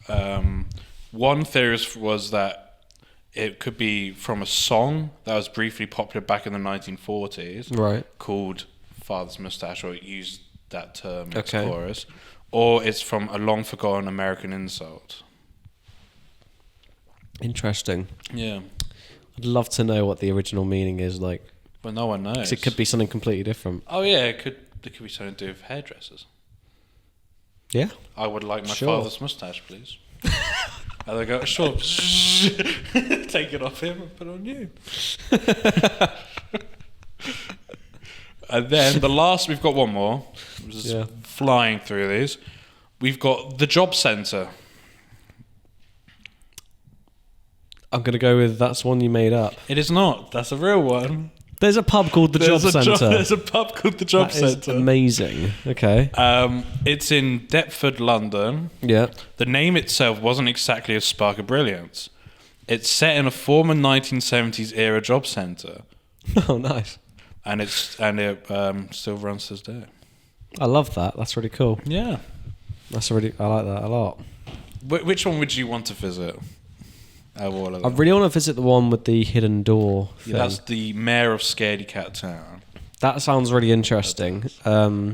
Speaker 1: one theory was that it could be from a song that was briefly popular back in the 1940s,
Speaker 2: Right.
Speaker 1: called Father's Mustache, or it used that term as
Speaker 2: Okay.
Speaker 1: chorus, or it's from a long forgotten American insult.
Speaker 2: Interesting.
Speaker 1: Yeah,
Speaker 2: I'd love to know what the original meaning is like.
Speaker 1: but no one knows.
Speaker 2: 'Cause it could be something completely different.
Speaker 1: Oh yeah, it could be something to do with hairdressers.
Speaker 2: Yeah.
Speaker 1: I would like my
Speaker 2: Sure.
Speaker 1: father's mustache, please. And they go, sure. Take it off him and put it on you. And then the last, we've got one more. Just
Speaker 2: Yeah.
Speaker 1: flying through these. We've got the job centre.
Speaker 2: I'm going to go with that's one you made up.
Speaker 1: It is not. That's a real one.
Speaker 2: There's a pub called the Job Centre.
Speaker 1: There's a pub called the Job
Speaker 2: That is
Speaker 1: Centre.
Speaker 2: amazing. Okay.
Speaker 1: It's in Deptford, London.
Speaker 2: Yeah.
Speaker 1: The name itself wasn't exactly a spark of brilliance. It's set in a former 1970s era job centre,
Speaker 2: Oh, nice.
Speaker 1: and it still runs to this day.
Speaker 2: I love that. That's really cool.
Speaker 1: Yeah.
Speaker 2: I like that a lot.
Speaker 1: Which one would you want to visit? Out of all of
Speaker 2: I
Speaker 1: them?
Speaker 2: really want to visit the one with the hidden door thing.
Speaker 1: Yeah, that's the mayor of Scaredy Cat Town.
Speaker 2: That sounds really interesting. Yeah,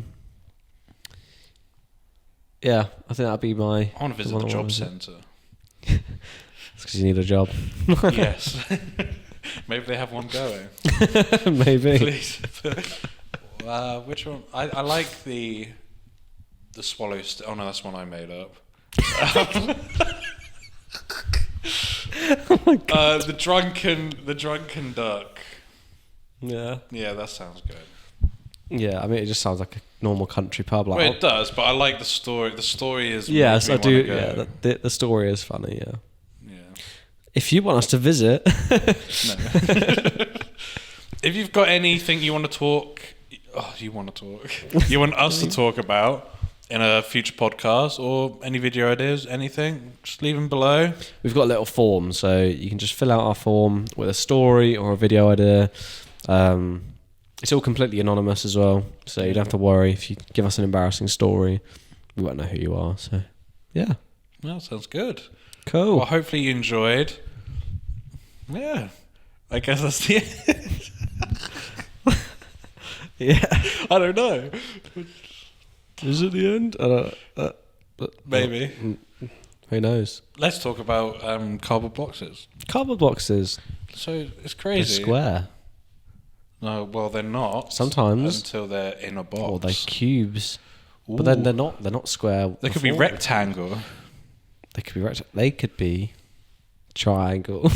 Speaker 2: I think that'd be my...
Speaker 1: I want to visit the job centre.
Speaker 2: It's because you need a job.
Speaker 1: Yes. Maybe they have one going.
Speaker 2: Maybe.
Speaker 1: Please. Which one? I like the swallow. Oh no, that's one I made up.
Speaker 2: Oh my God.
Speaker 1: The drunken duck.
Speaker 2: Yeah.
Speaker 1: Yeah, that sounds good.
Speaker 2: Yeah, I mean, it just sounds like a normal country pub. Like,
Speaker 1: Well, it does, but I like the story. The story is
Speaker 2: yes, I
Speaker 1: makes me
Speaker 2: do.
Speaker 1: wanna
Speaker 2: Yeah,
Speaker 1: go.
Speaker 2: the story is funny. Yeah.
Speaker 1: Yeah.
Speaker 2: If you want us to visit,
Speaker 1: No. If you've got anything you want to talk, you want us to talk about in a future podcast, or any video ideas, anything, just leave them below.
Speaker 2: we've got a little form, so you can just fill out our form with a story or a video idea. It's all completely anonymous as well, so you don't have to worry if you give us an embarrassing story. We won't know who you are. So, yeah.
Speaker 1: Well, sounds good.
Speaker 2: Cool.
Speaker 1: Well, hopefully you enjoyed. Yeah. I guess that's the end.
Speaker 2: Yeah.
Speaker 1: I don't know.
Speaker 2: Is it the end?
Speaker 1: Maybe.
Speaker 2: Who knows?
Speaker 1: Let's talk about cardboard boxes.
Speaker 2: Cardboard boxes.
Speaker 1: So it's
Speaker 2: They're
Speaker 1: crazy.
Speaker 2: square.
Speaker 1: No, well they're not.
Speaker 2: Sometimes.
Speaker 1: Until they're in a box.
Speaker 2: Or they're cubes. But then they're not square.
Speaker 1: They could be
Speaker 2: before.
Speaker 1: rectangle.
Speaker 2: They could be They could be triangle.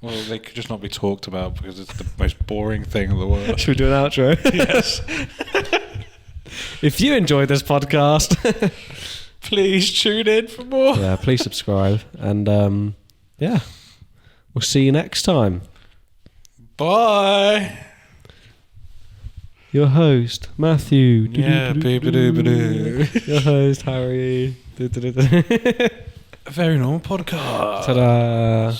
Speaker 1: Well, they could just not be talked about because it's the most boring thing in the world.
Speaker 2: Should we do an outro?
Speaker 1: Yes.
Speaker 2: If you enjoyed this podcast,
Speaker 1: Please tune in for more.
Speaker 2: yeah, please subscribe. And yeah, we'll see you next time.
Speaker 1: Bye.
Speaker 2: Your host, Matthew.
Speaker 1: Yeah, baby-doo-ba-doo.
Speaker 2: Your host, Harry.
Speaker 1: A very normal podcast.
Speaker 2: Ta-da.